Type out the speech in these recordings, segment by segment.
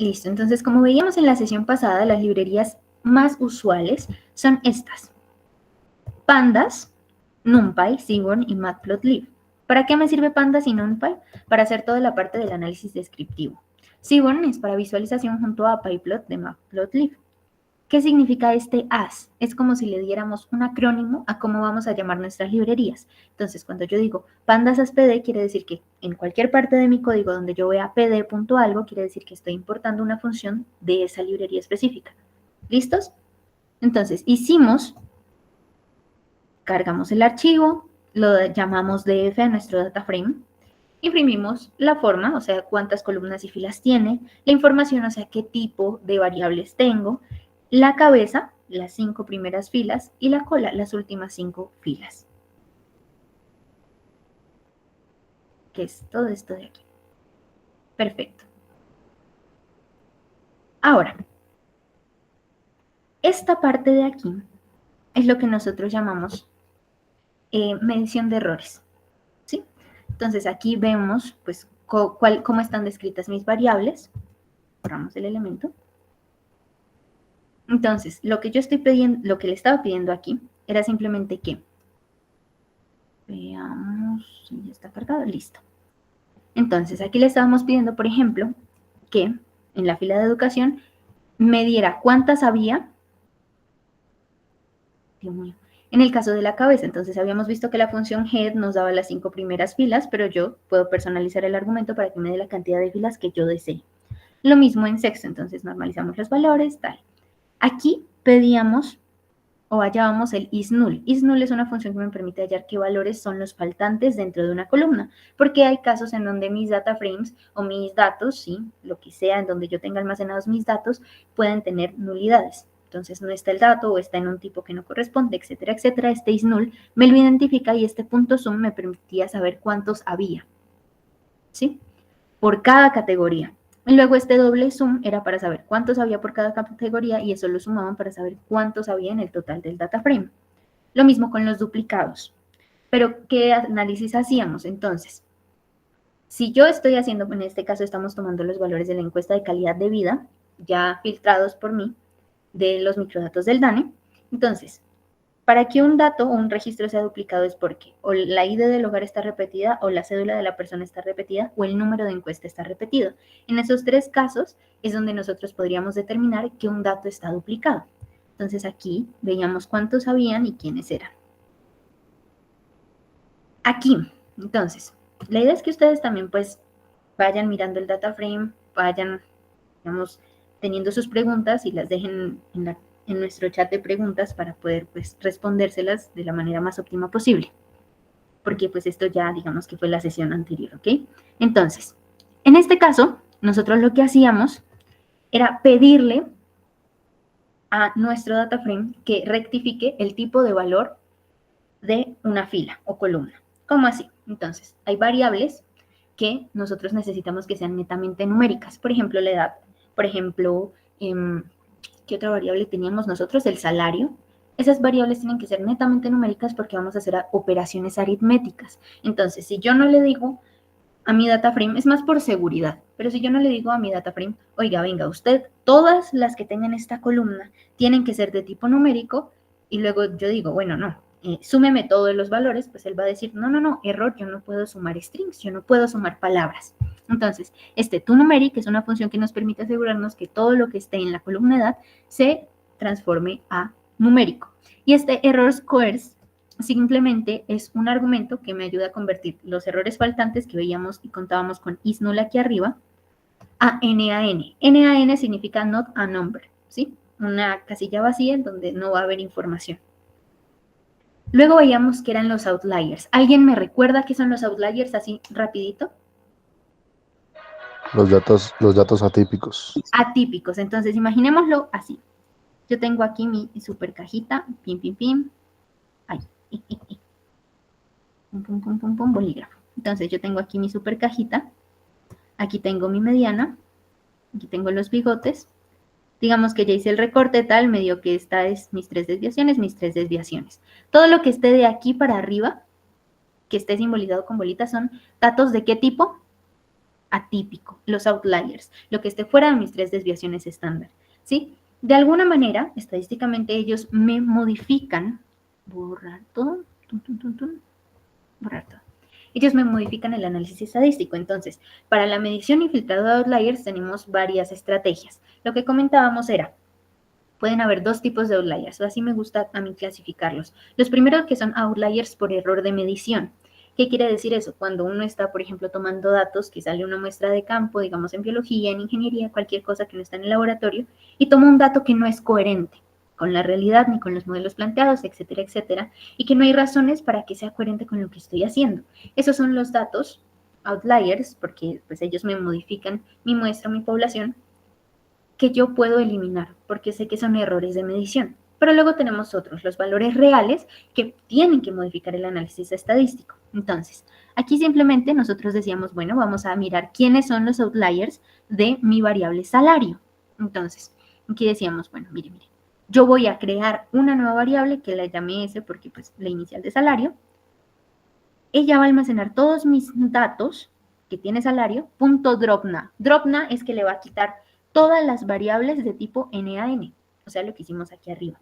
Listo, entonces como veíamos en la sesión pasada, las librerías más usuales son estas: Pandas, NumPy, Seaborn y Matplotlib. ¿Para qué me sirve Pandas y NumPy? Para hacer toda la parte del análisis descriptivo. Seaborn es para visualización junto a PyPlot de Matplotlib. ¿Qué significa este AS? Es como si le diéramos un acrónimo a cómo vamos a llamar nuestras librerías. Entonces, cuando yo digo pandas ASPD, quiere decir que en cualquier parte de mi código donde yo vea pd.algo, quiere decir que estoy importando una función de esa librería específica. ¿Listos? Entonces, cargamos el archivo, lo llamamos df a nuestro data frame, imprimimos la forma, o sea, cuántas columnas y filas tiene, la información, o sea, qué tipo de variables tengo, la cabeza, las 5 primeras filas, y la cola, las últimas 5 filas. Que es todo esto de aquí. Perfecto. Ahora, esta parte de aquí es lo que nosotros llamamos medición de errores, ¿sí? Entonces, aquí vemos, pues, cómo están descritas mis variables. Borramos el elemento. Entonces, lo que yo estoy pidiendo, lo que le estaba pidiendo aquí, era simplemente que, veamos si ya está cargado, listo. Entonces, aquí le estábamos pidiendo, por ejemplo, que en la fila de educación me diera cuántas había, Dios mío, en el caso de la cabeza. Entonces, habíamos visto que la función head nos daba las 5 primeras filas, pero yo puedo personalizar el argumento para que me dé la cantidad de filas que yo desee. Lo mismo en sexto, entonces normalizamos los valores, tal. Aquí pedíamos o hallábamos el isNull. IsNull es una función que me permite hallar qué valores son los faltantes dentro de una columna, porque hay casos en donde mis data frames o mis datos, sí, lo que sea en donde yo tenga almacenados mis datos, pueden tener nulidades. Entonces no está el dato o está en un tipo que no corresponde, etcétera, etcétera. Este isNull me lo identifica y este punto sum me permitía saber cuántos había, ¿sí? Por cada categoría. Y luego este doble sum era para saber cuántos había por cada categoría y eso lo sumaban para saber cuántos había en el total del data frame. Lo mismo con los duplicados. Pero, ¿qué análisis hacíamos entonces? Si yo estoy haciendo, en este caso estamos tomando los valores de la encuesta de calidad de vida, ya filtrados por mí, de los microdatos del DANE. Entonces, para que un dato o un registro sea duplicado es porque o la ID del hogar está repetida, o la cédula de la persona está repetida, o el número de encuesta está repetido. En esos 3 casos es donde nosotros podríamos determinar que un dato está duplicado. Entonces aquí veíamos cuántos habían y quiénes eran. Aquí, entonces, la idea es que ustedes también pues vayan mirando el data frame, vayan, digamos, teniendo sus preguntas y las dejen en nuestro chat de preguntas para poder pues respondérselas de la manera más óptima posible. Porque pues esto ya digamos que fue la sesión anterior, ¿ok? Entonces, en este caso, nosotros lo que hacíamos era pedirle a nuestro data frame que rectifique el tipo de valor de una fila o columna. ¿Cómo así? Entonces, hay variables que nosotros necesitamos que sean netamente numéricas. Por ejemplo, la edad. Por ejemplo, ¿qué otra variable teníamos nosotros? El salario. Esas variables tienen que ser netamente numéricas porque vamos a hacer operaciones aritméticas. Entonces, si yo no le digo a mi data frame, es más por seguridad, pero si yo no le digo a mi data frame, oiga, venga, usted, todas las que tengan esta columna tienen que ser de tipo numérico, y luego yo digo, bueno, no, súmeme todos los valores, pues él va a decir, no, error, yo no puedo sumar strings, yo no puedo sumar palabras. Entonces, toNumeric es una función que nos permite asegurarnos que todo lo que esté en la columna edad se transforme a numérico. Y este error squares simplemente es un argumento que me ayuda a convertir los errores faltantes que veíamos y contábamos con isNull aquí arriba a NaN. NaN significa not a number, ¿sí? Una casilla vacía en donde no va a haber información. Luego veíamos que eran los outliers. ¿Alguien me recuerda qué son los outliers así rapidito? Los datos atípicos. Atípicos. Entonces, imaginémoslo así. Yo tengo aquí mi super cajita, pim. Ay, pum, bolígrafo. Entonces, yo tengo aquí mi super cajita. Aquí tengo mi mediana. Aquí tengo los bigotes. Digamos que ya hice el recorte tal, me dio que esta es mis 3 desviaciones, mis 3 desviaciones. Todo lo que esté de aquí para arriba, que esté simbolizado con bolitas, son datos ¿de qué tipo? atípico, los outliers, lo que esté fuera de mis 3 desviaciones estándar, ¿sí? De alguna manera, estadísticamente, ellos me modifican, borrar todo, borrar todo. Ellos me modifican el análisis estadístico. Entonces, para la medición y filtrado de outliers tenemos varias estrategias. Lo que comentábamos era, pueden haber 2 tipos de outliers, o así me gusta a mí clasificarlos. Los primeros que son outliers por error de medición. ¿Qué quiere decir eso? Cuando uno está, por ejemplo, tomando datos, que sale una muestra de campo, digamos en biología, en ingeniería, cualquier cosa que no está en el laboratorio, y toma un dato que no es coherente con la realidad ni con los modelos planteados, etcétera, etcétera, y que no hay razones para que sea coherente con lo que estoy haciendo. Esos son los datos outliers, porque pues ellos me modifican mi muestra, mi población, que yo puedo eliminar, porque sé que son errores de medición. Pero luego tenemos otros, los valores reales, que tienen que modificar el análisis estadístico. Entonces, aquí simplemente nosotros decíamos, bueno, vamos a mirar quiénes son los outliers de mi variable salario. Entonces, aquí decíamos, bueno, mire, yo voy a crear una nueva variable que la llamé S porque pues la inicial de salario. Ella va a almacenar todos mis datos que tiene salario, punto dropna. Dropna es que le va a quitar todas las variables de tipo NaN, o sea, lo que hicimos aquí arriba.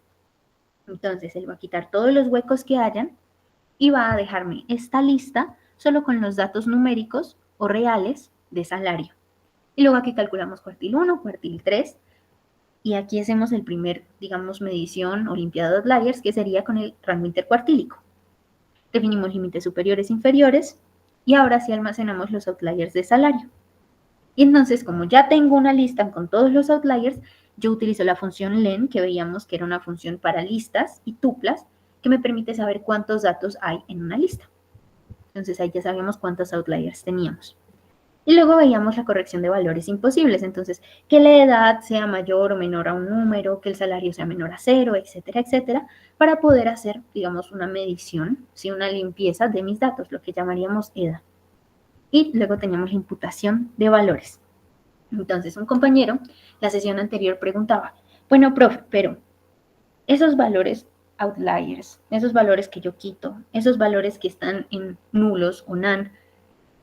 Entonces, él va a quitar todos los huecos que hayan y va a dejarme esta lista solo con los datos numéricos o reales de salario. Y luego aquí calculamos cuartil 1, cuartil 3, y aquí hacemos el primer, digamos, medición olimpiada de outliers, que sería con el rango intercuartílico. Definimos límites superiores e inferiores, y ahora sí almacenamos los outliers de salario. Y entonces, como ya tengo una lista con todos los outliers, yo utilizo la función len, que veíamos que era una función para listas y tuplas, que me permite saber cuántos datos hay en una lista. Entonces ahí ya sabemos cuántos outliers teníamos. Y luego veíamos la corrección de valores imposibles. Entonces, que la edad sea mayor o menor a un número, que el salario sea menor a 0, etcétera, etcétera, para poder hacer, digamos, una medición, ¿sí? Una limpieza de mis datos, lo que llamaríamos EDA. Y luego teníamos la imputación de valores. Entonces, un compañero, la sesión anterior preguntaba, bueno, profe, pero esos valores outliers, esos valores que yo quito, esos valores que están en nulos o NaN,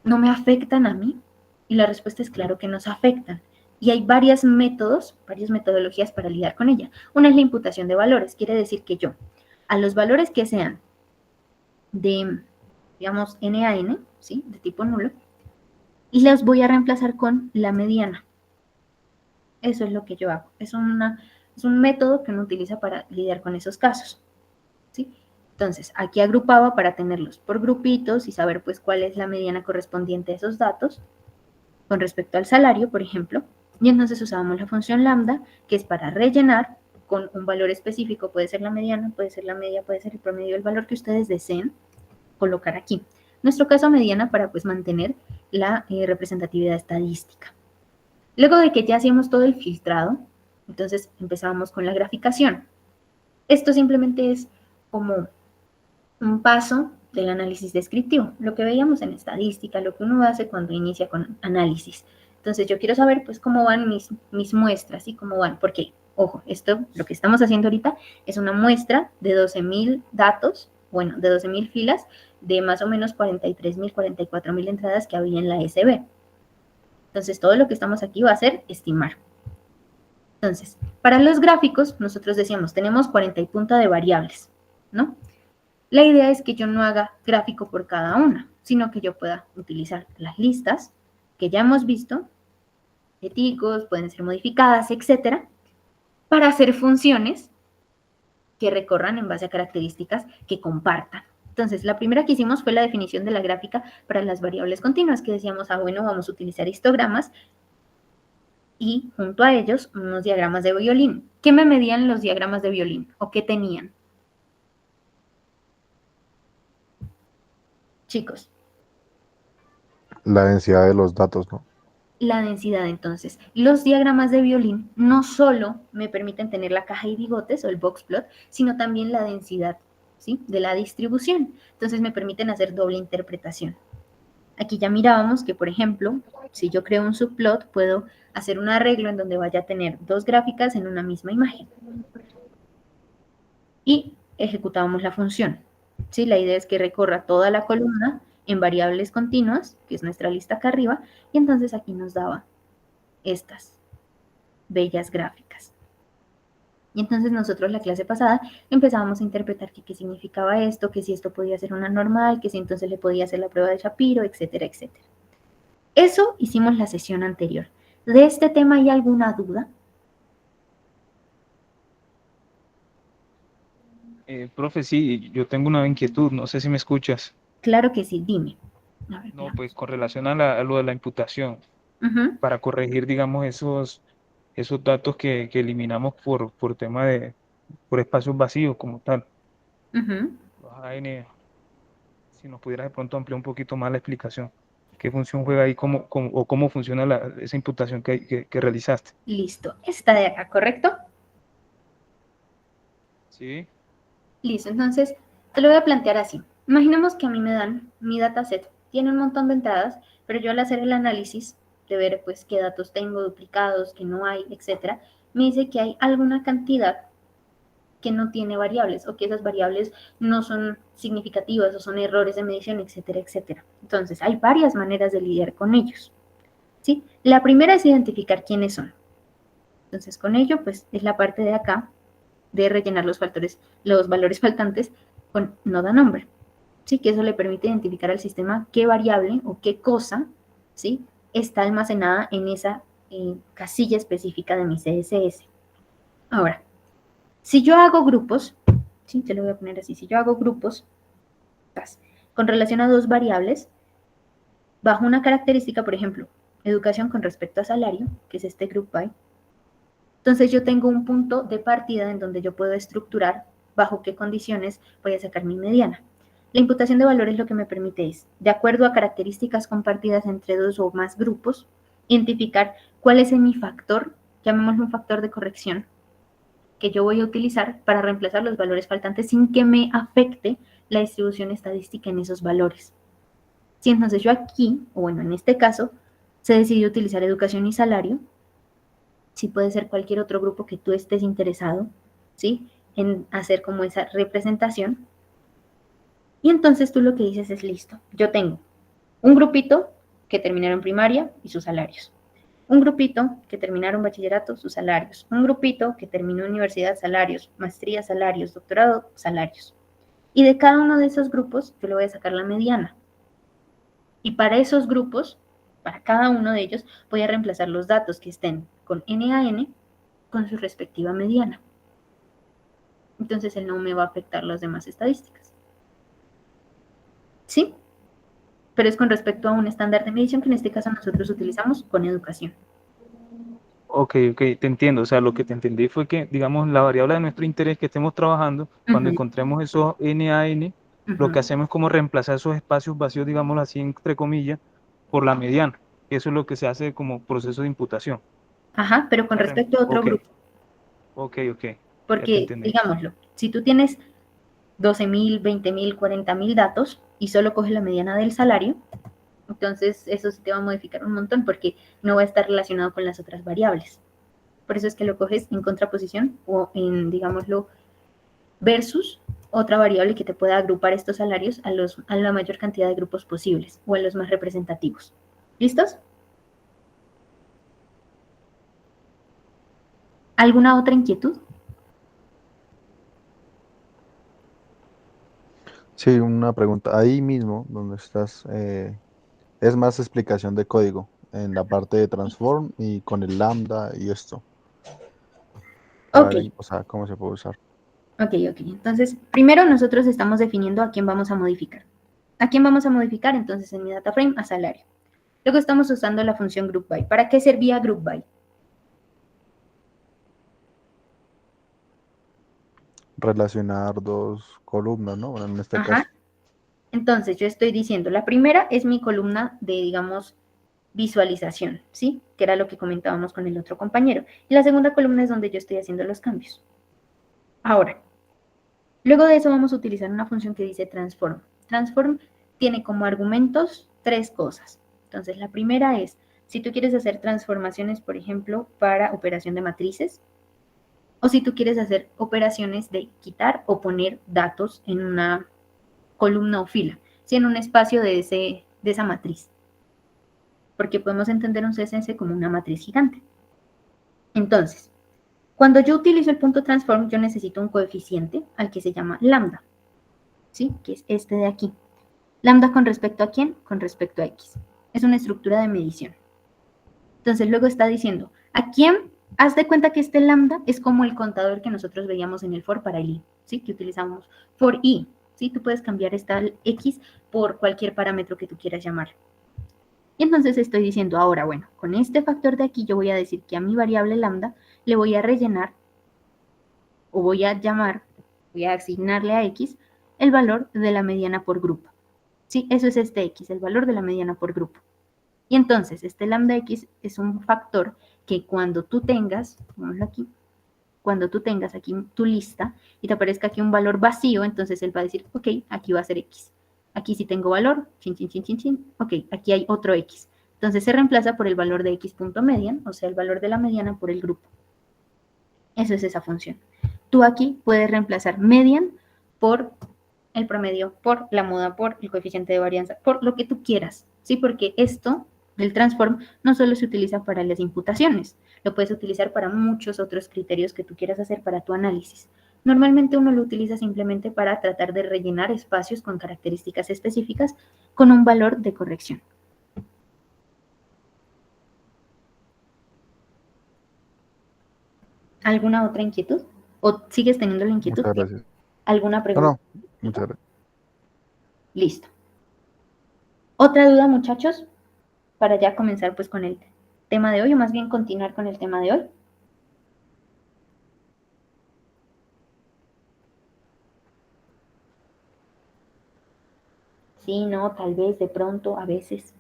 ¿no me afectan a mí? Y la respuesta es claro que nos afectan. Y hay varios métodos, varias metodologías para lidiar con ella. Una es la imputación de valores, quiere decir que yo, a los valores que sean de, digamos, NaN, ¿sí? De tipo nulo, y los voy a reemplazar con la mediana. Eso es lo que yo hago. Es un método que uno utiliza para lidiar con esos casos, ¿sí? Entonces, aquí agrupaba para tenerlos por grupitos y saber pues cuál es la mediana correspondiente a esos datos con respecto al salario, por ejemplo, y entonces usábamos la función lambda, que es para rellenar con un valor específico, puede ser la mediana, puede ser la media, puede ser el promedio, el valor que ustedes deseen colocar aquí. En nuestro caso mediana para pues mantener la representatividad estadística. Luego de que ya hacíamos todo el filtrado, entonces empezábamos con la graficación. Esto simplemente es como un paso del análisis descriptivo, lo que veíamos en estadística, lo que uno hace cuando inicia con análisis. Entonces yo quiero saber pues cómo van mis muestras y cómo van, porque, ojo, esto, lo que estamos haciendo ahorita es una muestra de 12.000 datos, bueno, de 12.000 filas, de más o menos 43.000, 44.000 entradas que había en la SB. Entonces todo lo que estamos aquí va a ser estimar. Entonces, para los gráficos, nosotros decíamos, tenemos 40 y punta de variables, ¿no? La idea es que yo no haga gráfico por cada una, sino que yo pueda utilizar las listas que ya hemos visto, de ticos, pueden ser modificadas, etcétera, para hacer funciones que recorran en base a características que compartan. Entonces, la primera que hicimos fue la definición de la gráfica para las variables continuas, que decíamos, bueno, vamos a utilizar histogramas y junto a ellos unos diagramas de violín. ¿Qué me medían los diagramas de violín o qué tenían? Chicos, La densidad de los datos, ¿no? la densidad entonces. Los diagramas de violín no solo me permiten tener la caja y bigotes o el box plot, sino también la densidad, ¿sí? De la distribución. Entonces me permiten hacer doble interpretación. Aquí ya mirábamos que, por ejemplo, si yo creo un subplot, puedo hacer un arreglo en donde vaya a tener 2 gráficas en una misma imagen. Y ejecutábamos la función, ¿sí? La idea es que recorra toda la columna en variables continuas, que es nuestra lista acá arriba, y entonces aquí nos daba estas bellas gráficas. Y entonces nosotros la clase pasada empezábamos a interpretar qué significaba esto, que si esto podía ser una normal, que si entonces le podía hacer la prueba de Shapiro, etcétera, etcétera. Eso hicimos la sesión anterior. ¿De este tema hay alguna duda? Profe, sí, yo tengo una inquietud, no sé si me escuchas. Claro que sí, dime. A ver, No, pues veamos. con relación a lo de la imputación, Ujú, para corregir, digamos, esos datos que eliminamos por tema por espacios vacíos como tal. ujú. Los AN, si nos pudieras de pronto ampliar un poquito más la explicación. ¿Qué función juega ahí o cómo funciona esa imputación que realizaste? Listo. Esta de acá, ¿correcto? Sí, Listo, entonces te lo voy a plantear así. Imaginemos que a mí me dan mi dataset, tiene un montón de entradas, pero yo al hacer el análisis de ver pues qué datos tengo duplicados, que no hay, etcétera, me dice que hay alguna cantidad que no tiene variables o que esas variables no son significativas o son errores de medición, etcétera, etcétera. Entonces, hay varias maneras de lidiar con ellos, ¿sí? La primera es identificar quiénes son. Entonces, con ello, pues es la parte de acá de rellenar los valores faltantes con no da nombre, ¿sí? Que eso le permite identificar al sistema qué variable o qué cosa, ¿sí? Está almacenada en esa casilla específica de mi CSS. Ahora, si yo hago grupos, ¿sí? Te lo voy a poner así, si yo hago grupos con relación a dos variables, bajo una característica, por ejemplo, educación con respecto a salario, que es este group by, entonces yo tengo un punto de partida en donde yo puedo estructurar bajo qué condiciones voy a sacar mi mediana. La imputación de valores lo que me permite es, de acuerdo a características compartidas entre dos o más grupos, identificar cuál es mi factor, llamémoslo un factor de corrección, que yo voy a utilizar para reemplazar los valores faltantes sin que me afecte la distribución estadística en esos valores. Si entonces yo aquí, o bueno, en este caso, se decidió utilizar educación y salario, si puede ser cualquier otro grupo que tú estés interesado, ¿sí? En hacer como esa representación. Y entonces tú lo que dices es listo. Yo tengo un grupito que terminaron primaria y sus salarios. Un grupito que terminaron bachillerato, sus salarios. Un grupito que terminó universidad, salarios. Maestría, salarios. Doctorado, salarios. Y de cada uno de esos grupos yo le voy a sacar la mediana. Y para esos grupos, para cada uno de ellos, voy a reemplazar los datos que estén con NaN con su respectiva mediana. Entonces él no me va a afectar las demás estadísticas. ¿Sí? Pero es con respecto a un estándar de medición que en este caso nosotros utilizamos con educación. ok, te entiendo. O sea, lo que te entendí fue que, digamos, la variable de nuestro interés que estemos trabajando, cuando Ujú, encontremos esos NaN, lo que ujú. hacemos es como reemplazar esos espacios vacíos, digámoslo así, entre comillas, por la mediana. Eso es lo que se hace como proceso de imputación. Ajá, pero con respecto a otro Ok, grupo. ok, ya te Porque, entendí. digámoslo, si tú tienes 12.000, 20.000, 40.000 datos y solo coges la mediana del salario, entonces eso sí te va a modificar un montón porque no va a estar relacionado con las otras variables. Por eso es que lo coges en contraposición o en, digámoslo, versus otra variable que te pueda agrupar estos salarios a la mayor cantidad de grupos posibles o a los más representativos. ¿Listos? ¿Alguna otra inquietud? Sí, una pregunta. Ahí mismo, donde estás, es más explicación de código en la parte de transform y con el lambda y esto, para Ok, ver, o sea, cómo se puede usar. ok. Entonces, primero nosotros estamos definiendo a quién vamos a modificar. ¿A quién vamos a modificar? Entonces, en mi data frame, a salario. Luego estamos usando la función group by. ¿Para qué servía group by? Relacionar dos columnas, ¿no? Bueno, en este caso. Ajá. Entonces, yo estoy diciendo, la primera es mi columna de, digamos, visualización, ¿sí? Que era lo que comentábamos con el otro compañero. Y la segunda columna es donde yo estoy haciendo los cambios. Ahora, luego de eso vamos a utilizar una función que dice transform. Transform tiene como argumentos tres cosas. Entonces, la primera es, si tú quieres hacer transformaciones, por ejemplo, para operación de matrices, o si tú quieres hacer operaciones de quitar o poner datos en una columna o fila. ¿sí? En un espacio de esa matriz. Porque podemos entender un CSS como una matriz gigante. Entonces, cuando yo utilizo el punto transform, yo necesito un coeficiente al que se llama lambda, ¿sí? Que es este de aquí. ¿Lambda con respecto a quién? Con respecto a x. Es una estructura de medición. Entonces, luego está diciendo, ¿a quién? Haz de cuenta que este lambda es como el contador que nosotros veíamos en el for para el i, ¿sí? Que utilizamos for i, ¿sí? Tú puedes cambiar esta x por cualquier parámetro que tú quieras llamar. Y entonces estoy diciendo ahora, bueno, con este factor de aquí yo voy a decir que a mi variable lambda le voy a rellenar o voy a asignarle a x el valor de la mediana por grupo. Sí, eso es este x, el valor de la mediana por grupo. Y entonces este lambda x es un factor que cuando tú tengas, pongámoslo aquí, cuando tú tengas aquí tu lista y te aparezca aquí un valor vacío, entonces él va a decir, ok, aquí va a ser x. Aquí sí tengo valor, chin, chin, chin, chin, chin, ok, aquí hay otro x. Entonces se reemplaza por el valor de x.median, o sea, el valor de la mediana por el grupo. Eso es esa función. Tú aquí puedes reemplazar median por el promedio, por la moda, por el coeficiente de varianza, por lo que tú quieras, ¿sí? Porque esto del transform no solo se utiliza para las imputaciones, lo puedes utilizar para muchos otros criterios que tú quieras hacer para tu análisis. Normalmente uno lo utiliza simplemente para tratar de rellenar espacios con características específicas con un valor de corrección. ¿Alguna otra inquietud? ¿O sigues teniendo la inquietud? Muchas gracias. ¿Alguna No, pregunta? no, muchas gracias. Listo. ¿Otra duda, muchachos? Para ya comenzar pues con el tema de hoy, o más bien continuar con el tema de hoy. Sí, no, tal vez, de pronto, a veces.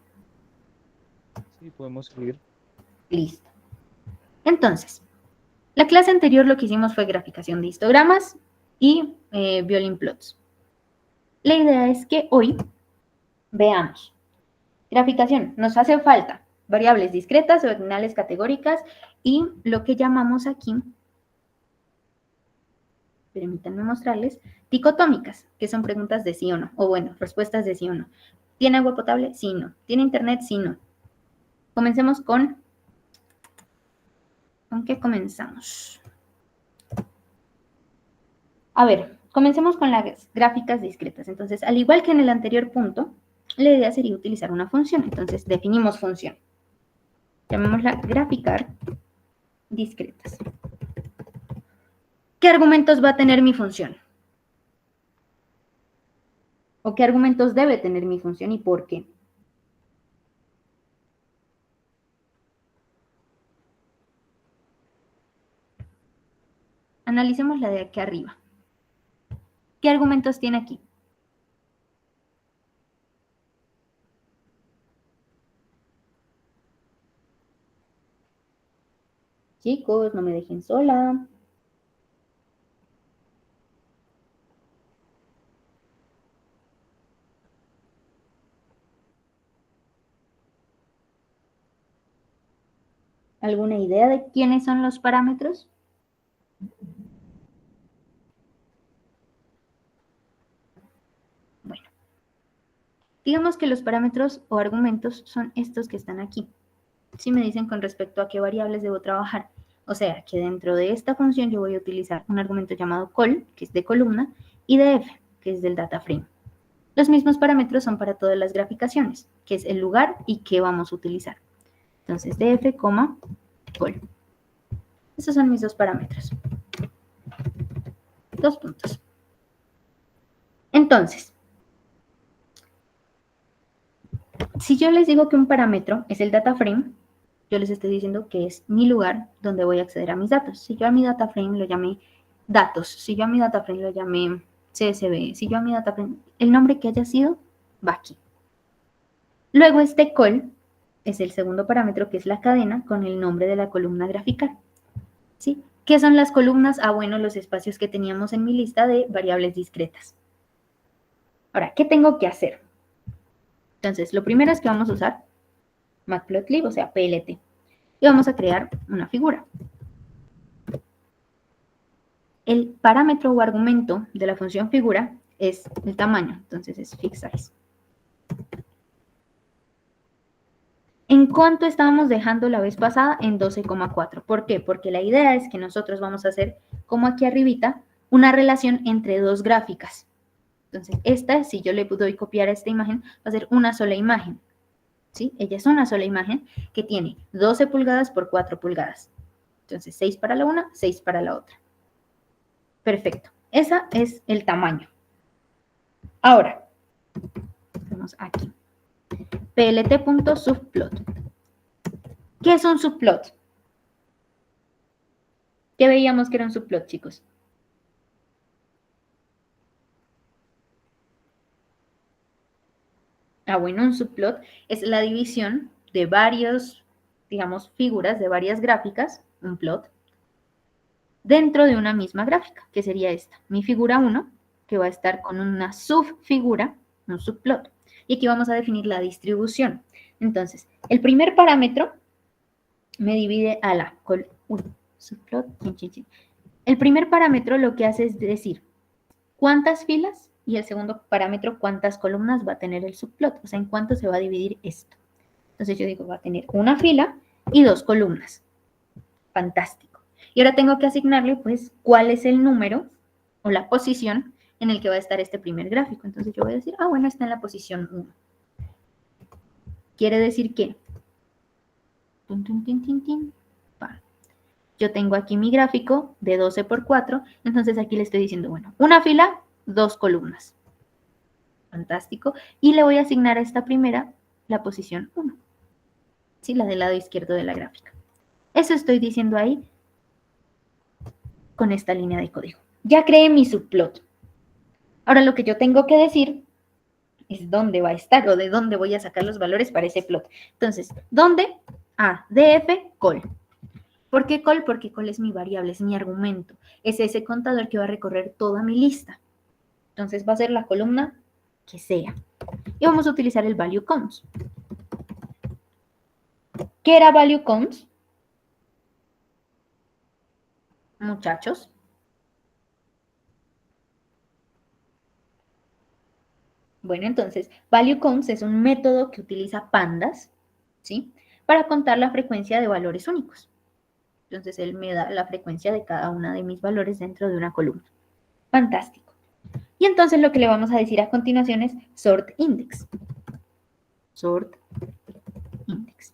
Sí, podemos seguir. Listo. Entonces, la clase anterior lo que hicimos fue graficación de histogramas y violin plots. La idea es que hoy veamos graficación. Nos hace falta variables discretas, ordinales categóricas y lo que llamamos aquí, permítanme mostrarles, dicotómicas, que son preguntas de sí o no, o bueno, respuestas de sí o no. ¿Tiene agua potable? Sí, no. ¿Tiene internet? Sí, no. Comencemos con... ¿Con qué comenzamos? A ver, comencemos con las gráficas discretas. Entonces, al igual que en el anterior punto, la idea sería utilizar una función. Entonces, definimos función. Llamémosla graficar discretas. ¿Qué argumentos va a tener mi función? ¿O qué argumentos debe tener mi función y por qué? Analicemos la de aquí arriba. ¿Qué argumentos tiene aquí? Chicos, no me dejen sola. ¿Alguna idea de quiénes son los parámetros? Bueno, digamos que los parámetros o argumentos son estos que están aquí. Si me dicen con respecto a qué variables debo trabajar. O sea, que dentro de esta función yo voy a utilizar un argumento llamado col, que es de columna, y df, que es del data frame. Los mismos parámetros son para todas las graficaciones, que es el lugar y qué vamos a utilizar. Entonces, df, col. Esos son mis dos parámetros. 2 puntos. Entonces, si yo les digo que un parámetro es el data frame, yo les estoy diciendo que es mi lugar donde voy a acceder a mis datos. Si yo a mi data frame lo llamé datos, si yo a mi data frame lo llamé CSV, si yo a mi data frame, el nombre que haya sido, va aquí. Luego este col es el segundo parámetro, que es la cadena con el nombre de la columna a graficar. ¿Sí? ¿Qué son las columnas? Ah, bueno, los espacios que teníamos en mi lista de variables discretas. Ahora, ¿qué tengo que hacer? Entonces, lo primero es que vamos a usar matplotlib, o sea, PLT. Y vamos a crear una figura. El parámetro o argumento de la función figura es el tamaño, entonces es fixsize. ¿En cuánto estábamos dejando la vez pasada? En 12,4. ¿Por qué? Porque la idea es que nosotros vamos a hacer, como aquí arribita, una relación entre dos gráficas. Entonces, esta, si yo le doy copiar a esta imagen, va a ser una sola imagen. ¿Sí? Ella es una sola imagen que tiene 12 pulgadas por 4 pulgadas. Entonces, 6 para la una, 6 para la otra. Perfecto. Ese es el tamaño. Ahora, vamos aquí. plt.subplot. ¿Qué es un subplot? ¿Qué veíamos que era un subplot, chicos? Bueno, un subplot es la división de varios, digamos, figuras, de varias gráficas, un plot, dentro de una misma gráfica, que sería esta. Mi figura 1, que va a estar con una subfigura, un subplot. Y aquí vamos a definir la distribución. Entonces, el primer parámetro me divide a la subplot. El primer parámetro lo que hace es decir cuántas filas y el segundo parámetro cuántas columnas va a tener el subplot, o sea, en cuánto se va a dividir esto. Entonces yo digo, va a tener una fila y 2 columnas. Fantástico. Y ahora tengo que asignarle, pues, cuál es el número o la posición en el que va a estar este primer gráfico. Entonces yo voy a decir, bueno, está en la posición 1. Quiere decir que yo tengo aquí mi gráfico de 12 por 4, entonces aquí le estoy diciendo, bueno, una fila, 2 columnas. Fantástico. Y le voy a asignar a esta primera la posición 1. ¿Sí? La del lado izquierdo de la gráfica. Eso estoy diciendo ahí con esta línea de código. Ya creé mi subplot. Ahora lo que yo tengo que decir es dónde va a estar o de dónde voy a sacar los valores para ese plot. Entonces, ¿dónde? df col. ¿Por qué col? Porque col es mi variable, es mi argumento. Es ese contador que va a recorrer toda mi lista. Entonces va a ser la columna que sea. Y vamos a utilizar el value cons. ¿Qué era value cons? Muchachos. Bueno, entonces, value counts es un método que utiliza pandas, ¿sí? Para contar la frecuencia de valores únicos. Entonces, él me da la frecuencia de cada uno de mis valores dentro de una columna. Fantástico. Y entonces lo que le vamos a decir a continuación es sort index. Sort index.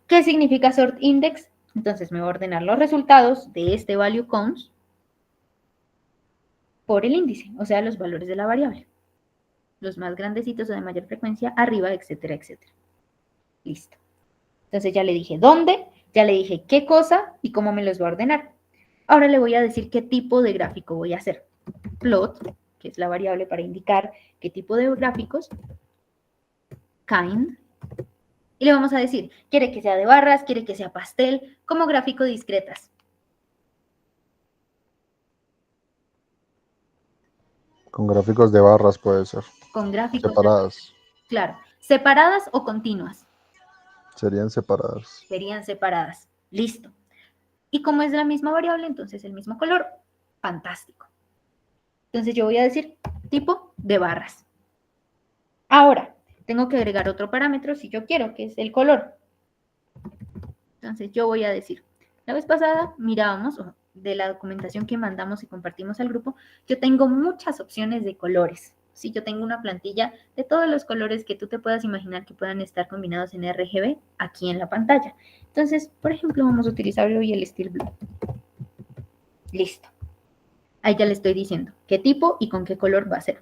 ¿Qué significa sort index? Entonces me va a ordenar los resultados de este value counts por el índice, o sea, los valores de la variable. Los más grandecitos o de mayor frecuencia, arriba, etcétera, etcétera. Listo. Entonces ya le dije dónde, ya le dije qué cosa y cómo me los va a ordenar. Ahora le voy a decir qué tipo de gráfico voy a hacer. Plot, que es la variable para indicar qué tipo de gráficos. Kind. Y le vamos a decir, quiere que sea de barras, quiere que sea pastel, como gráfico discretas. Con gráficos de barras puede ser. Con gráficos Separadas. Claro. ¿Separadas o continuas? Serían separadas. Serían separadas. Listo. Y como es la misma variable, entonces el mismo color. Fantástico. Entonces yo voy a decir tipo de barras. Ahora, tengo que agregar otro parámetro si yo quiero, que es el color. Entonces yo voy a decir, la vez pasada mirábamos de la documentación que mandamos y compartimos al grupo, yo tengo muchas opciones de colores. Sí, yo tengo una plantilla de todos los colores que tú te puedas imaginar que puedan estar combinados en RGB aquí en la pantalla. Entonces, por ejemplo, vamos a utilizar hoy el Steel Blue. Listo. Ahí ya le estoy diciendo qué tipo y con qué color va a ser.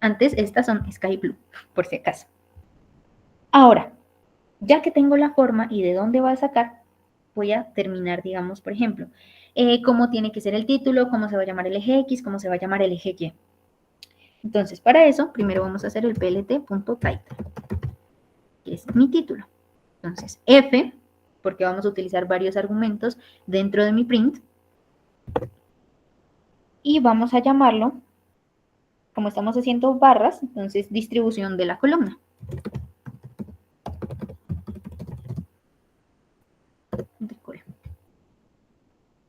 Antes estas son Sky Blue, por si acaso. Ahora, ya que tengo la forma y de dónde va a sacar, voy a terminar, digamos, por ejemplo, cómo tiene que ser el título, cómo se va a llamar el eje X, cómo se va a llamar el eje Y. Entonces, para eso, primero vamos a hacer el plt.title, que es mi título. Entonces, F, porque vamos a utilizar varios argumentos dentro de mi print, y vamos a llamarlo, como estamos haciendo barras, entonces distribución de la columna.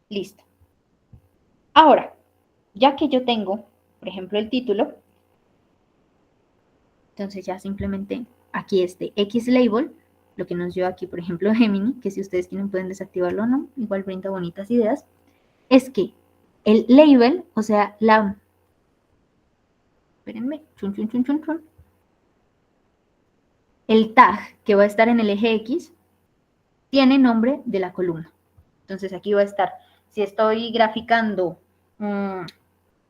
Listo. Ahora, ya que yo tengo, por ejemplo, el título, Entonces ya simplemente aquí este XLabel, lo que nos dio aquí, por ejemplo, Gemini, que si ustedes quieren pueden desactivarlo o no, igual brinda bonitas ideas, es que el label, o sea, espérenme, el tag que va a estar en el eje X tiene nombre de la columna. Entonces aquí va a estar, si estoy graficando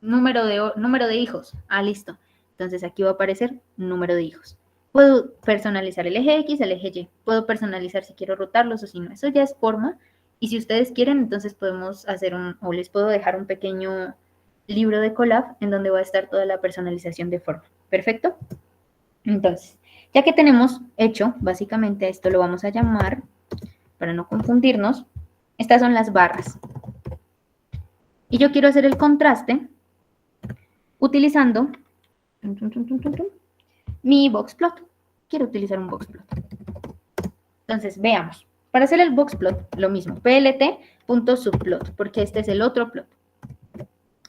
número de hijos, listo. Entonces aquí va a aparecer número de hijos. Puedo personalizar el eje X, el eje Y. Puedo personalizar si quiero rotarlos o si no. Eso ya es forma. Y si ustedes quieren, entonces podemos hacer o les puedo dejar un pequeño libro de Colab en donde va a estar toda la personalización de forma. ¿Perfecto? Entonces, ya que tenemos hecho, básicamente esto lo vamos a llamar, para no confundirnos, estas son las barras. Y yo quiero hacer el contraste utilizando mi boxplot. Quiero utilizar un boxplot. Entonces, veamos. Para hacer el boxplot, lo mismo, plt.subplot, porque este es el otro plot,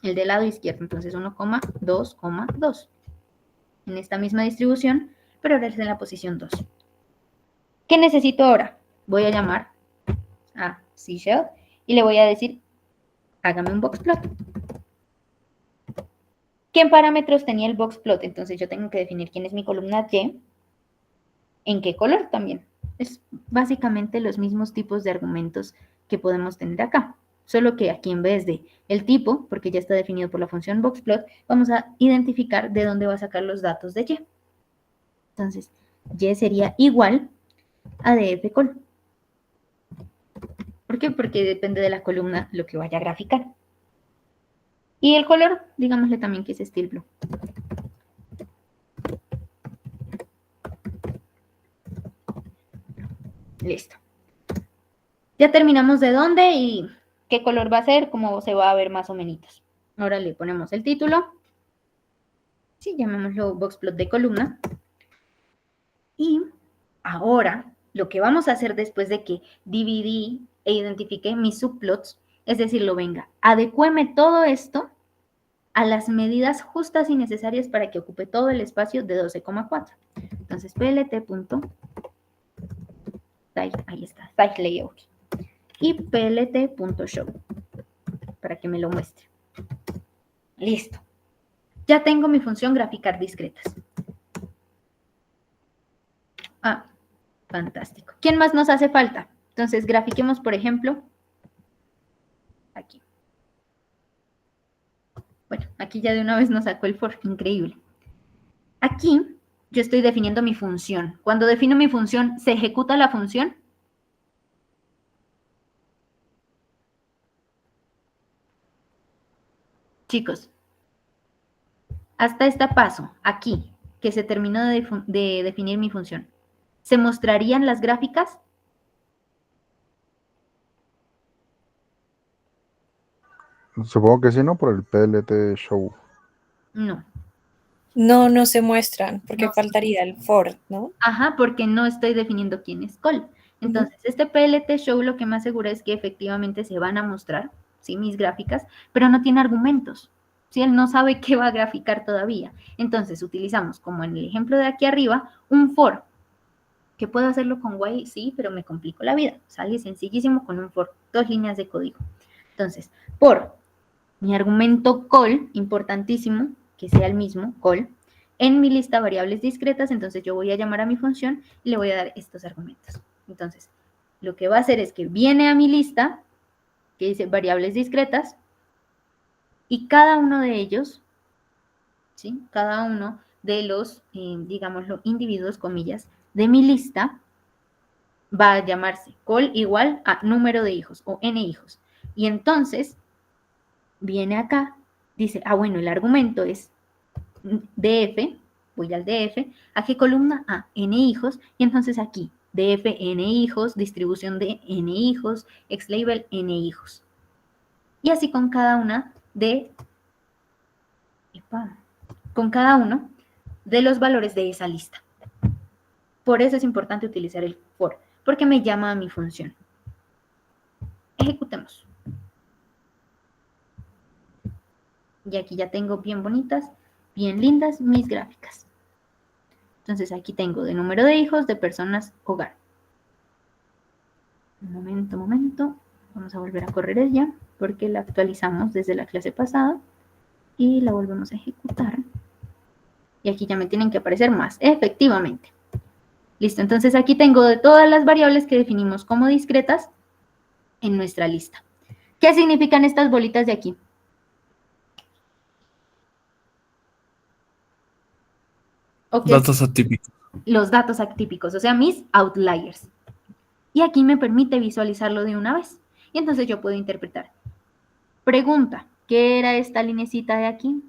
el del lado izquierdo. Entonces, 1,2,2. En esta misma distribución, pero ahora es en la posición 2. ¿Qué necesito ahora? Voy a llamar a Seashell y le voy a decir, hágame un boxplot. ¿Qué parámetros tenía el boxplot? Entonces yo tengo que definir quién es mi columna Y, en qué color también. Es básicamente los mismos tipos de argumentos que podemos tener acá. Solo que aquí en vez de el tipo, porque ya está definido por la función boxplot, vamos a identificar de dónde va a sacar los datos de Y. Entonces, Y sería igual a dfcol. ¿Por qué? Porque depende de la columna lo que vaya a graficar. Y el color, digámosle también que es Steel Blue. Listo. Ya terminamos de dónde y qué color va a ser, cómo se va a ver más o menos. Ahora le ponemos el título. Sí, llamémoslo boxplot de columna. Y ahora, lo que vamos a hacer después de que dividí e identifiqué mis subplots, es decirlo, venga, adecuéme todo esto a las medidas justas y necesarias para que ocupe todo el espacio de 12,4. Entonces, plt.type, ahí está, type layout. Y plt.show, para que me lo muestre. Listo. Ya tengo mi función graficar discretas. Fantástico. ¿Quién más nos hace falta? Entonces, grafiquemos, por ejemplo, aquí. Bueno, aquí ya de una vez nos sacó el for, increíble. Aquí yo estoy definiendo mi función. Cuando defino mi función, ¿se ejecuta la función? Chicos, hasta este paso, aquí, que se terminó de definir mi función, ¿se mostrarían las gráficas? Supongo que sí, ¿no? Por el PLT Show. No. No, no se muestran, porque No. faltaría el for, ¿no? Ajá, porque no estoy definiendo quién es call. Entonces, este PLT Show lo que me asegura es que efectivamente se van a mostrar, ¿sí? Mis gráficas, pero no tiene argumentos. ¿Sí? Él no sabe qué va a graficar todavía. Entonces, utilizamos, como en el ejemplo de aquí arriba, un for. ¿Que puedo hacerlo con while? Sí, pero me complico la vida. Sale sencillísimo con un for, 2 líneas de código. Entonces, por mi argumento call, importantísimo, que sea el mismo, call, en mi lista variables discretas, entonces yo voy a llamar a mi función y le voy a dar estos argumentos. Entonces, lo que va a hacer es que viene a mi lista, que dice variables discretas, y cada uno de ellos, ¿sí? Cada uno de los, digámoslo, individuos, comillas, de mi lista, va a llamarse call igual a número de hijos o n hijos. Y entonces, viene acá, dice, bueno, el argumento es df, voy al df, ¿a qué columna? A n hijos, y entonces aquí, df n hijos, distribución de n hijos, xlabel n hijos. Y así con cada una con cada uno de los valores de esa lista. Por eso es importante utilizar el for, porque me llama a mi función. Ejecutemos. Y aquí ya tengo bien bonitas, bien lindas mis gráficas. Entonces aquí tengo de número de hijos, de personas, hogar. Un momento. Vamos a volver a correr ella porque la actualizamos desde la clase pasada y la volvemos a ejecutar. Y aquí ya me tienen que aparecer más, efectivamente. Listo, entonces aquí tengo de todas las variables que definimos como discretas en nuestra lista. ¿Qué significan estas bolitas de aquí? ¿O qué? Datos atípicos. Los datos atípicos, o sea, mis outliers. Y aquí me permite visualizarlo de una vez. Y entonces yo puedo interpretar. Pregunta, ¿qué era esta linecita de aquí?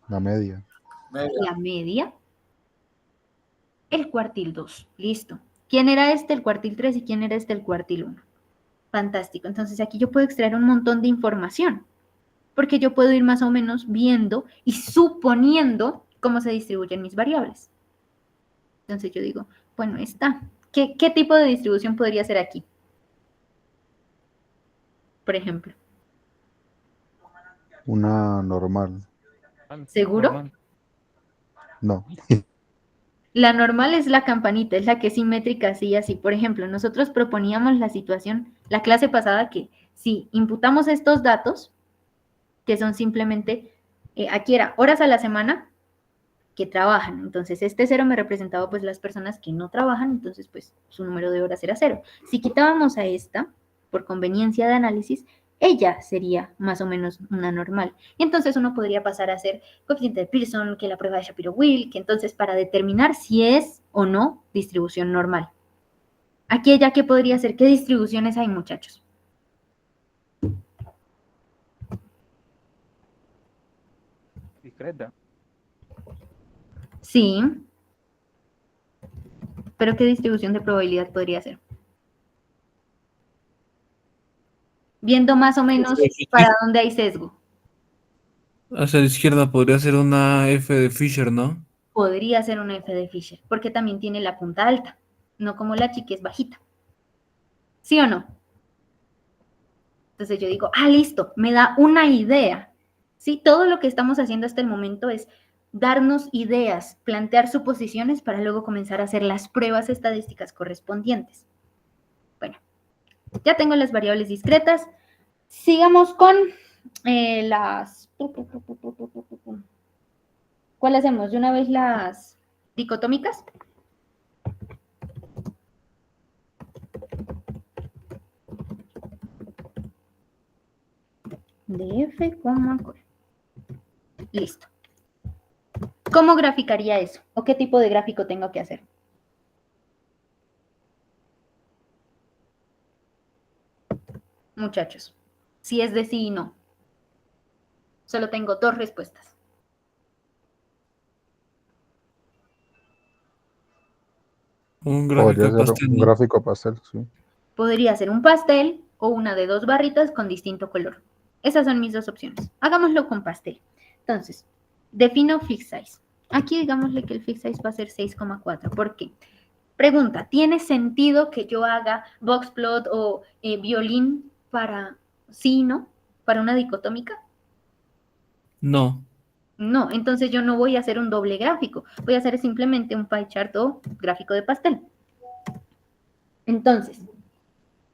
La media. La media. El cuartil 2. Listo. ¿Quién era este? El cuartil 3 y quién era este? El cuartil 1. Fantástico. Entonces aquí yo puedo extraer un montón de información. Porque yo puedo ir más o menos viendo y suponiendo cómo se distribuyen mis variables. Entonces yo digo, bueno, está. ¿Qué tipo de distribución podría ser aquí? Por ejemplo. Una normal. ¿Seguro? Normal. No. La normal es la campanita, es la que es simétrica, así y así. Por ejemplo, nosotros proponíamos la situación, la clase pasada, que si imputamos estos datos, que son simplemente, aquí era horas a la semana que trabajan. Entonces, este 0 me representaba pues las personas que no trabajan, entonces pues su número de horas era 0. Si quitábamos a esta, por conveniencia de análisis, ella sería más o menos una normal. Y entonces uno podría pasar a hacer coeficiente de Pearson, que la prueba de Shapiro-Wilk, que entonces para determinar si es o no distribución normal. Aquí ella, ¿qué podría ser? ¿Qué distribuciones hay, muchachos? Discreta. Sí. ¿Pero qué distribución de probabilidad podría ser? Viendo más o menos para dónde hay sesgo. Hacia la izquierda podría ser una F de Fisher, ¿no? Podría ser una F de Fisher, porque también tiene la punta alta, no como la chi que es bajita. ¿Sí o no? Entonces yo digo, listo, me da una idea. Sí, todo lo que estamos haciendo hasta el momento es darnos ideas, plantear suposiciones para luego comenzar a hacer las pruebas estadísticas correspondientes. Bueno, ya tengo las variables discretas. Sigamos con las... ¿Cuál hacemos? ¿De una vez las dicotómicas? De F, listo. ¿Cómo graficaría eso? ¿O qué tipo de gráfico tengo que hacer? Muchachos, si es de sí y no. Solo tengo 2 respuestas. Un Podría gráfico de ser pastel, un ¿no? gráfico pastel, sí. Podría ser un pastel o una de 2 barritas con distinto color. Esas son mis 2 opciones. Hagámoslo con pastel. Entonces, defino fixed size. Aquí digámosle que el fixed size va a ser 6,4. ¿Por qué? Pregunta, ¿tiene sentido que yo haga boxplot o violín para sí y no? ¿Para una dicotómica? No. No, entonces yo no voy a hacer un doble gráfico. Voy a hacer simplemente un pie chart o gráfico de pastel. Entonces,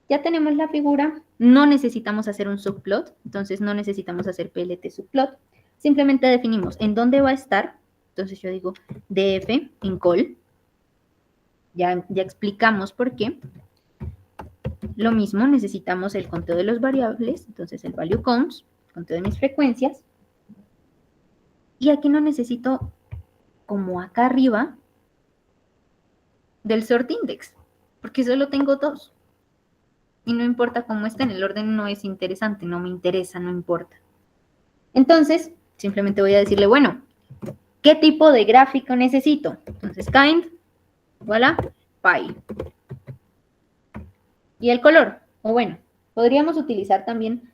ya tenemos la figura, no necesitamos hacer un subplot, entonces no necesitamos hacer PLT subplot, simplemente definimos en dónde va a estar, entonces yo digo df en call, ya explicamos por qué. Lo mismo, necesitamos el conteo de los variables, entonces el value counts, conteo de mis frecuencias, y aquí no necesito, como acá arriba, del sort index, porque solo tengo 2. Y no importa cómo está, en el orden no es interesante, no me interesa, no importa. Entonces, simplemente voy a decirle, bueno, ¿qué tipo de gráfico necesito? Entonces, kind, voilà, pie. Y el color, o bueno, podríamos utilizar también,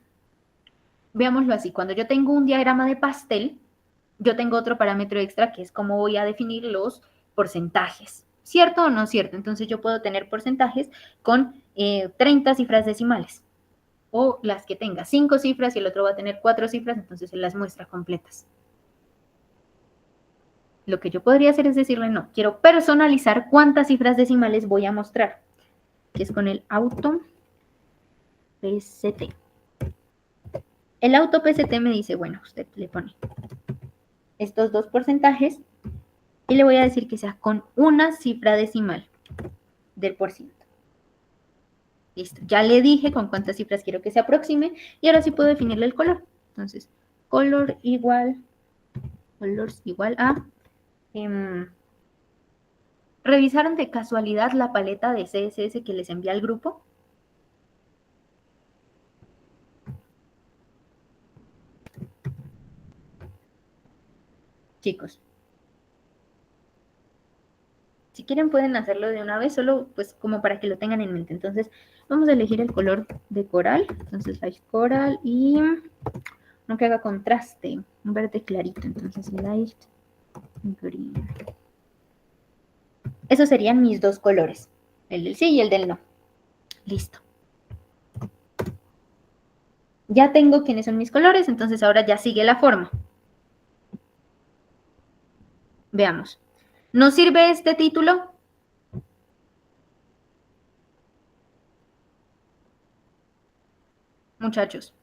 veámoslo así, cuando yo tengo un diagrama de pastel, yo tengo otro parámetro extra que es cómo voy a definir los porcentajes. ¿Cierto o no cierto? Entonces yo puedo tener porcentajes con 30 cifras decimales. o las que tenga 5 cifras y el otro va a tener 4 cifras, entonces se las muestra completas. Lo que yo podría hacer es decirle, no, quiero personalizar cuántas cifras decimales voy a mostrar, que es con el auto PCT. El auto PCT me dice, bueno, usted le pone estos dos porcentajes y le voy a decir que sea con una cifra decimal del por ciento. Listo, ya le dije con cuántas cifras quiero que se aproxime y ahora sí puedo definirle el color. Entonces, colors igual a... ¿revisaron de casualidad la paleta de CSS que les envié al grupo? Chicos, si quieren pueden hacerlo de una vez, solo pues como para que lo tengan en mente. Entonces, vamos a elegir el color de coral. Entonces, light coral y no que haga contraste, un verde clarito. Entonces, light green. Esos serían mis dos colores, el del sí y el del no. Listo. Ya tengo quiénes son mis colores, entonces ahora ya sigue la forma. Veamos. ¿Nos sirve este título? Muchachos.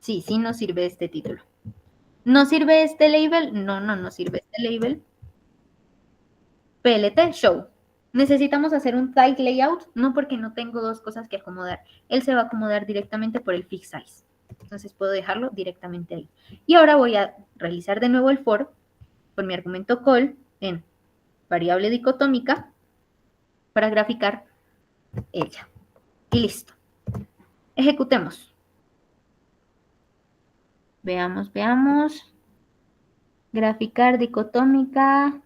Sí, sí nos sirve este título. ¿No sirve este label? No, no nos sirve este label. PLT, show. ¿Necesitamos hacer un title layout? No, porque no tengo dos cosas que acomodar. Él se va a acomodar directamente por el fix size. Entonces puedo dejarlo directamente ahí. Y ahora voy a realizar de nuevo el for con mi argumento call en variable dicotómica para graficar ella. Y listo. Ejecutemos. Veamos, veamos. Graficar dicotómica.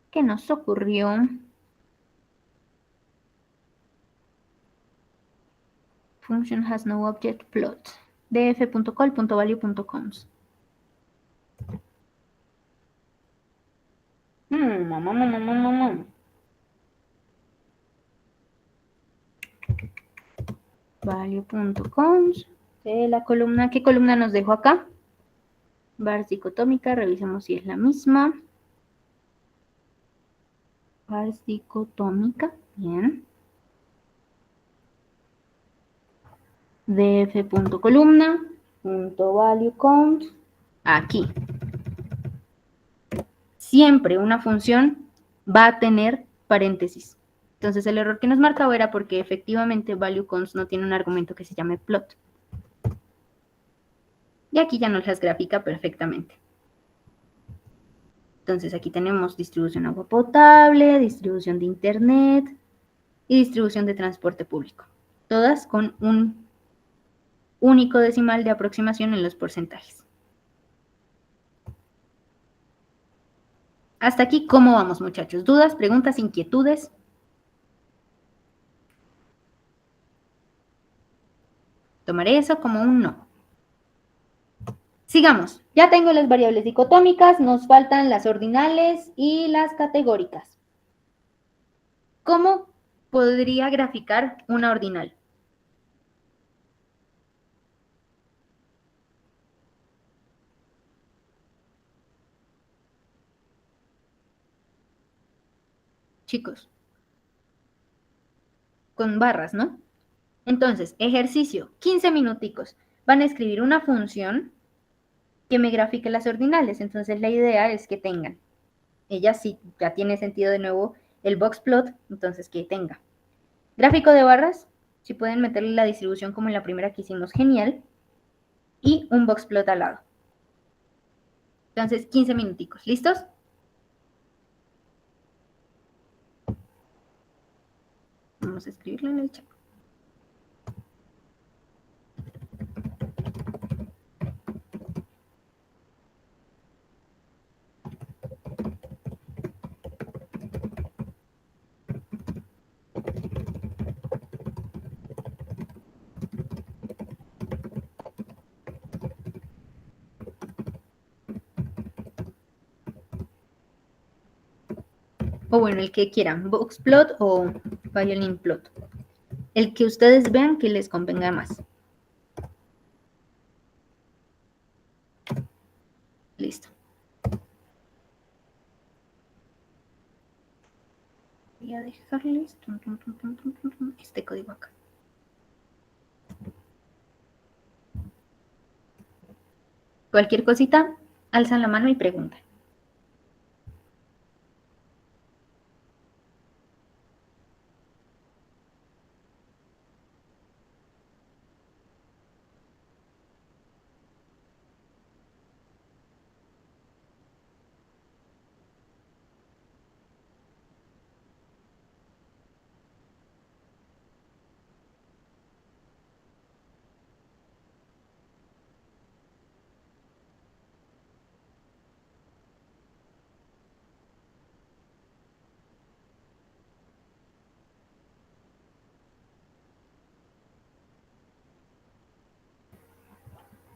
¿Qué nos ocurrió? Function has no object plot. df.call.value.coms. Value.coms. La columna, ¿qué columna nos dejó acá? Vars dicotómica, revisemos si es la misma. Vars dicotómica, bien. df.columna, .value count, aquí. Siempre una función va a tener paréntesis. Entonces el error que nos marcaba era porque efectivamente value counts no tiene un argumento que se llame plot. Y aquí ya nos las grafica perfectamente. Entonces aquí tenemos distribución agua potable, distribución de internet y distribución de transporte público. Todas con un único decimal de aproximación en los porcentajes. Hasta aquí, ¿cómo vamos, muchachos? ¿Dudas, preguntas, inquietudes? Tomaré eso como un no. Sigamos. Ya tengo las variables dicotómicas, nos faltan las ordinales y las categóricas. ¿Cómo podría graficar una ordinal? Chicos, con barras, ¿no? Entonces, ejercicio, 15 minuticos. Van a escribir una función que me grafique las ordinales. Entonces, la idea es que tengan. Ella sí, ya tiene sentido de nuevo el boxplot, entonces que tenga. Gráfico de barras, si pueden meterle la distribución como en la primera que hicimos, genial. Y un boxplot al lado. Entonces, 15 minuticos. ¿Listos? Vamos a escribirlo en el chat. O bueno, el que quieran, boxplot o violin plot. el que ustedes vean que les convenga más. Listo. Voy a dejarles este código acá. Cualquier cosita, alzan la mano y preguntan.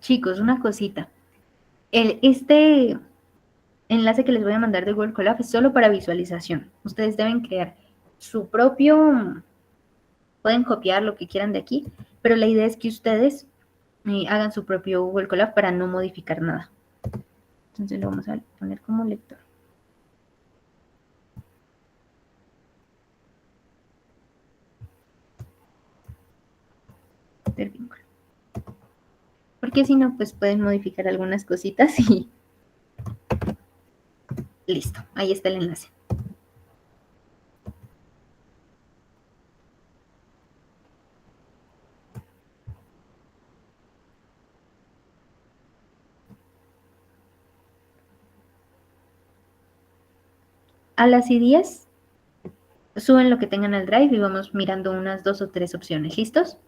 Chicos, una cosita. Este enlace que les voy a mandar de Google Colab es solo para visualización. Ustedes deben crear su propio, pueden copiar lo que quieran de aquí, pero la idea es que ustedes hagan su propio Google Colab para no modificar nada. Entonces lo vamos a poner como lector. Del vínculo. Porque si no, pues pueden modificar algunas cositas y listo. Ahí está el enlace. A las I10 suben lo que tengan al Drive y vamos mirando unas 2 o 3 opciones. ¿Listos?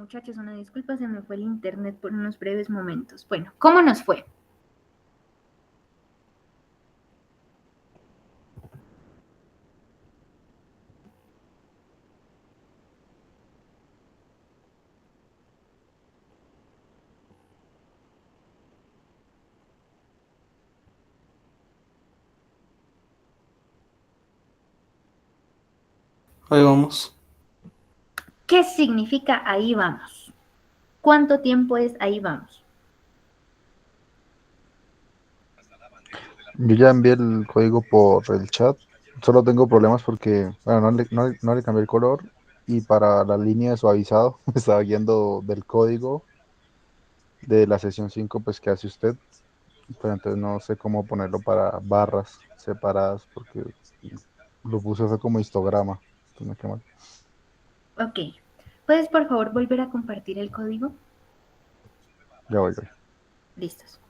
muchachos, una disculpa, se me fue el internet por unos breves momentos. Bueno, ¿cómo nos fue? Ahí vamos. ¿Qué significa ahí vamos? ¿Cuánto tiempo es ahí vamos? Yo ya envié el código por el chat. Solo tengo problemas porque, bueno, no le cambié el color y para la línea de suavizado me estaba yendo del código de la sesión 5 pues que hace usted, pero entonces no sé cómo ponerlo para barras separadas porque lo puse fue como histograma. Entonces me quedó mal. Ok. ¿Puedes por favor volver a compartir el código? Ya voy, ya voy. Listos.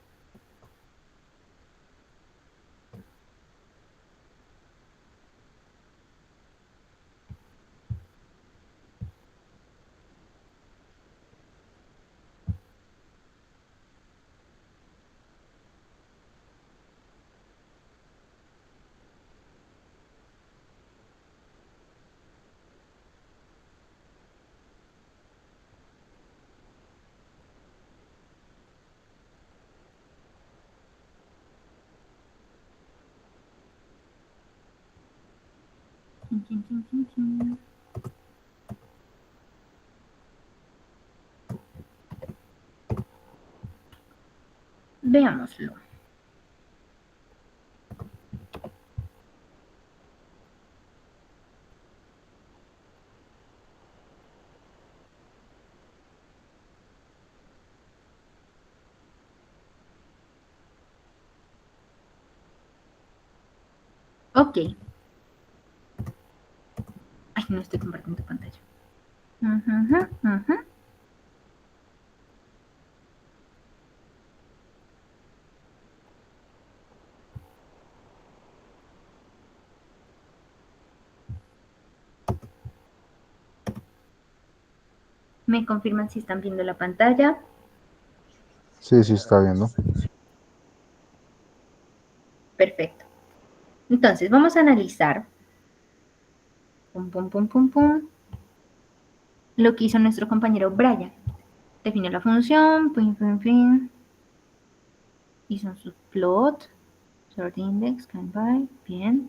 Chin, chin, chin, chin, chin. Veámoslo. Ok. Ay, no estoy compartiendo pantalla. Ujú, ujú, ujú. ¿Me confirman si están viendo la pantalla? Sí, sí, está viendo. Perfecto. Entonces, vamos a analizar pum, pum, pum, pum, pum, lo que hizo nuestro compañero Brian. Definió la función, pum, pum, pum, hizo un subplot, sort index, can by, bien.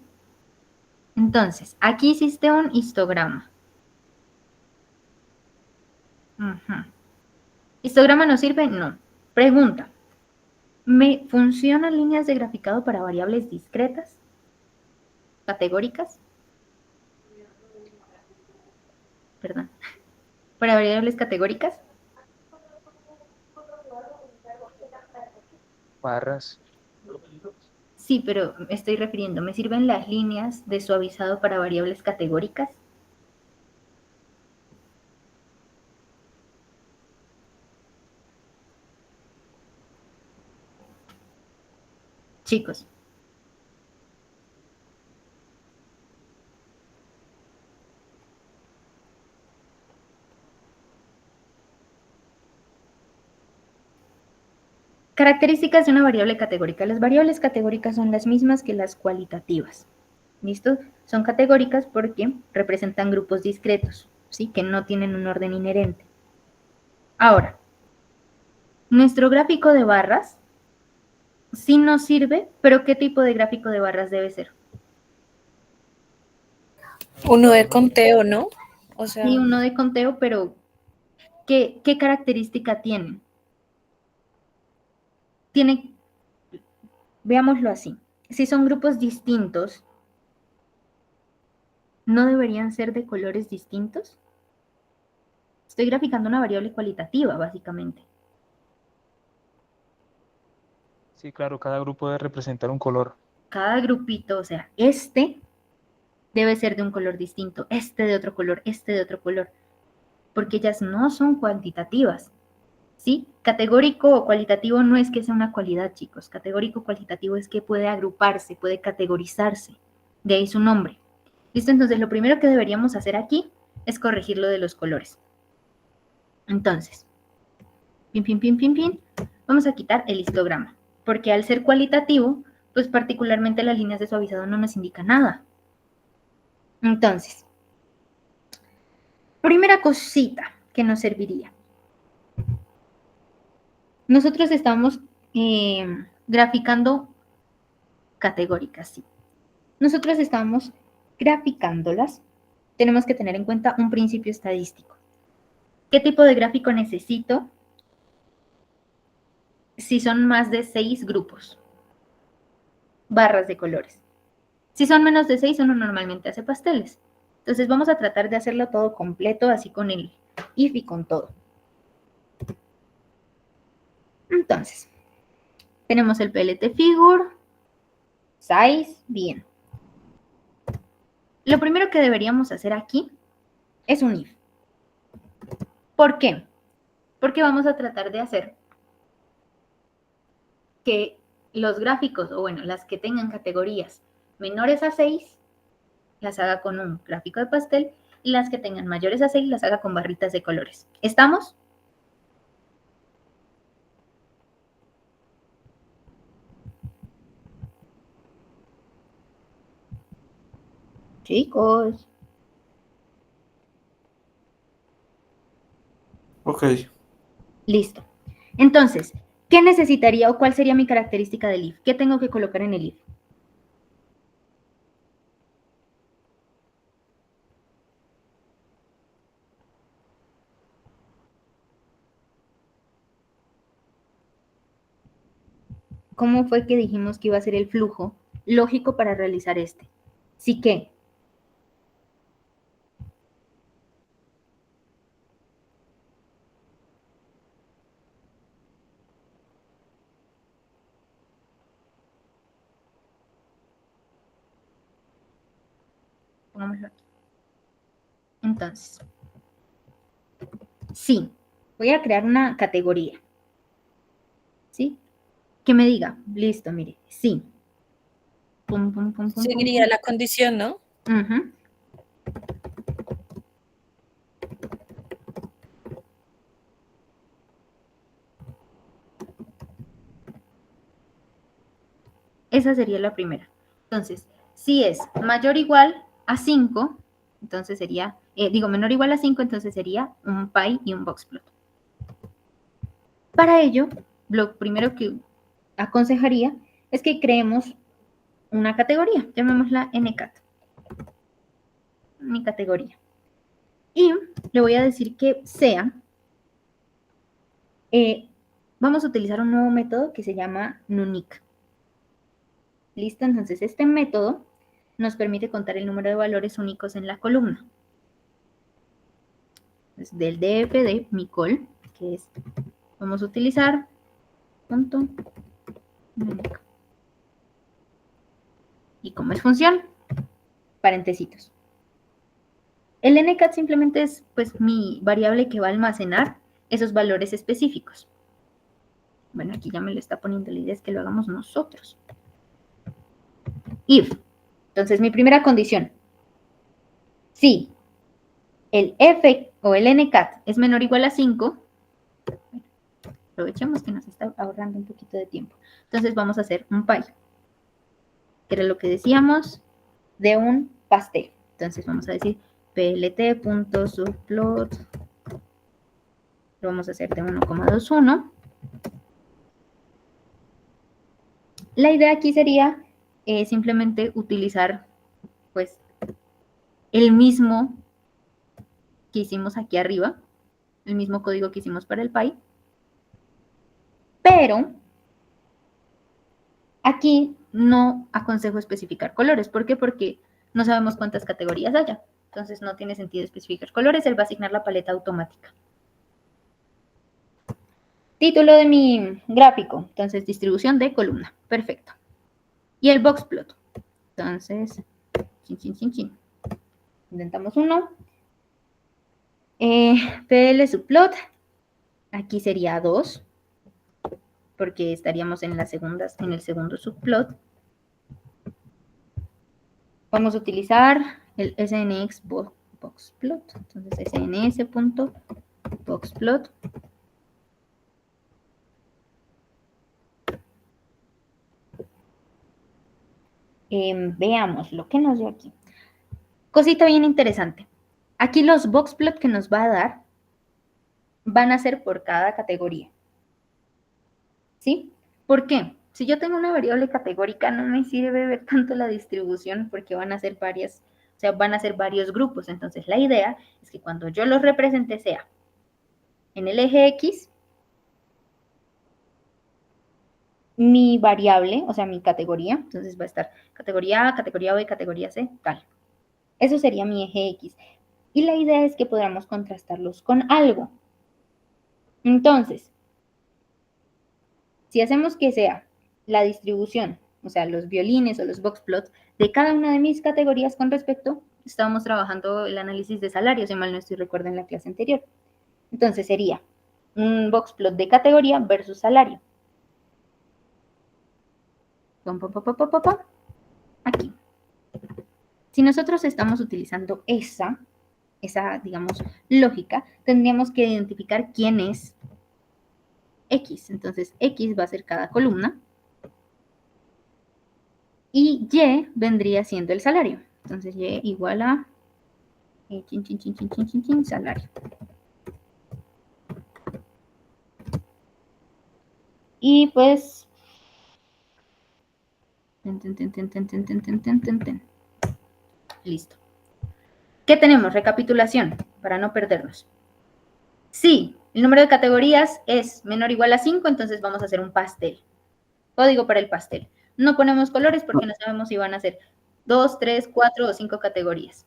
Entonces, aquí hiciste un histograma. Ujú. ¿Histograma no sirve? No. Pregunta. ¿Me funcionan líneas de graficado para variables discretas? ¿Categóricas? Perdón. ¿Para variables categóricas? Barras. Sí, pero me estoy refiriendo, ¿me sirven las líneas de suavizado para variables categóricas? Chicos, características de una variable categórica. Las variables categóricas son las mismas que las cualitativas. ¿Listo? Son categóricas porque representan grupos discretos, ¿sí? Que no tienen un orden inherente. Ahora, nuestro gráfico de barras sí nos sirve, pero ¿qué tipo de gráfico de barras debe ser? Uno de conteo, ¿no? O sea, Sí, uno de conteo, pero ¿qué característica tiene? Tiene, veámoslo así, si son grupos distintos, ¿no deberían ser de colores distintos? Estoy graficando una variable cualitativa, básicamente. Sí, claro, cada grupo debe representar un color. Cada grupito, o sea, este debe ser de un color distinto, este de otro color, este de otro color, porque ellas no son cuantitativas, ¿sí? Categórico o cualitativo no es que sea una cualidad, chicos. Categórico o cualitativo es que puede agruparse, puede categorizarse. De ahí su nombre. ¿Listo? Entonces, lo primero que deberíamos hacer aquí es corregir lo de los colores. Entonces, vamos a quitar el histograma, porque al ser cualitativo, pues particularmente las líneas de suavizado no nos indican nada. Entonces, primera cosita que nos serviría. Nosotros estamos graficando categóricas, sí. Nosotros estamos graficándolas. Tenemos que tener en cuenta un principio estadístico. ¿Qué tipo de gráfico necesito si son más de 6 grupos? Barras de colores. Si son menos de 6, uno normalmente hace pasteles. Entonces vamos a tratar de hacerlo todo completo, así con el if y con todo. Entonces, tenemos el PLT figure, size, bien. Lo primero que deberíamos hacer aquí es un if. ¿Por qué? Porque vamos a tratar de hacer que los gráficos, o bueno, las que tengan categorías menores a 6, las haga con un gráfico de pastel, y las que tengan mayores a 6 las haga con barritas de colores. ¿Estamos? Chicos. Ok. Listo. Entonces, ¿qué necesitaría o cuál sería mi característica del if? ¿Qué tengo que colocar en el if? ¿Cómo fue que dijimos que iba a ser el flujo lógico para realizar este? Sí que. Pongámoslo aquí. Entonces, sí, voy a crear una categoría. ¿Sí? Que me diga, listo, mire, sí. Pum, pum, pum, pum, Seguiría pum. la condición, ¿no? Ujú. Esa sería la primera. Entonces, si es mayor o igual a 5, entonces sería, menor o igual a 5, entonces sería un pie y un boxplot. Para ello, lo primero que aconsejaría es que creemos una categoría, llamémosla NCAT. Mi categoría. Y le voy a decir que sea, vamos a utilizar un nuevo método que se llama NUNIC. ¿Listo? Entonces, este método nos permite contar el número de valores únicos en la columna. Entonces, del DF de mi col, que es, vamos a utilizar punto NUNIC. ¿Y cómo es función? Parentesitos. El NCAT simplemente es pues mi variable que va a almacenar esos valores específicos. Bueno, aquí ya me lo está poniendo, la idea es que lo hagamos nosotros. If. Entonces, mi primera condición. Si el F o el NCAT es menor o igual a 5, aprovechemos que nos está ahorrando un poquito de tiempo. Entonces, vamos a hacer un pie, que era lo que decíamos de un pastel. Entonces, vamos a decir plt.subplot. Lo vamos a hacer de 1,21. La idea aquí sería simplemente utilizar pues el mismo que hicimos aquí arriba, el mismo código que hicimos para el pie, pero aquí no aconsejo especificar colores. ¿Por qué? Porque no sabemos cuántas categorías haya. Entonces no tiene sentido especificar colores, él va a asignar la paleta automática. Título de mi gráfico, entonces distribución de columna, perfecto. Y el boxplot, entonces, intentamos uno. PL subplot, aquí sería 2, porque estaríamos en el segundo subplot. Vamos a utilizar el SNX boxplot, entonces sns.boxplot. boxplot. Veamos lo que nos dio aquí. Cosita bien interesante. Aquí los boxplot que nos va a dar van a ser por cada categoría. ¿Sí? ¿Por qué? Si yo tengo una variable categórica, no me sirve ver tanto la distribución porque van a ser varias, o sea, van a ser varios grupos. Entonces, la idea es que cuando yo los represente sea en el eje X, mi variable, o sea, mi categoría, entonces va a estar categoría A, categoría B, categoría C, tal. Eso sería mi eje X. Y la idea es que podamos contrastarlos con algo. Entonces, si hacemos que sea la distribución, o sea, los violines o los boxplots de cada una de mis categorías con respecto, estábamos trabajando el análisis de salario, si mal no estoy, recuerdo en la clase anterior. Entonces sería un boxplot de categoría versus salario. Aquí. Si nosotros estamos utilizando esa, digamos, lógica, tendríamos que identificar quién es X. Entonces, X va a ser cada columna. Y Y vendría siendo el salario. Entonces, Y igual a salario. Y pues... Listo. ¿Qué tenemos? Recapitulación, para no perdernos. Si el número de categorías es menor o igual a 5, entonces vamos a hacer un pastel. Código para el pastel. No ponemos colores porque no sabemos si van a ser 2, 3, 4 o 5 categorías.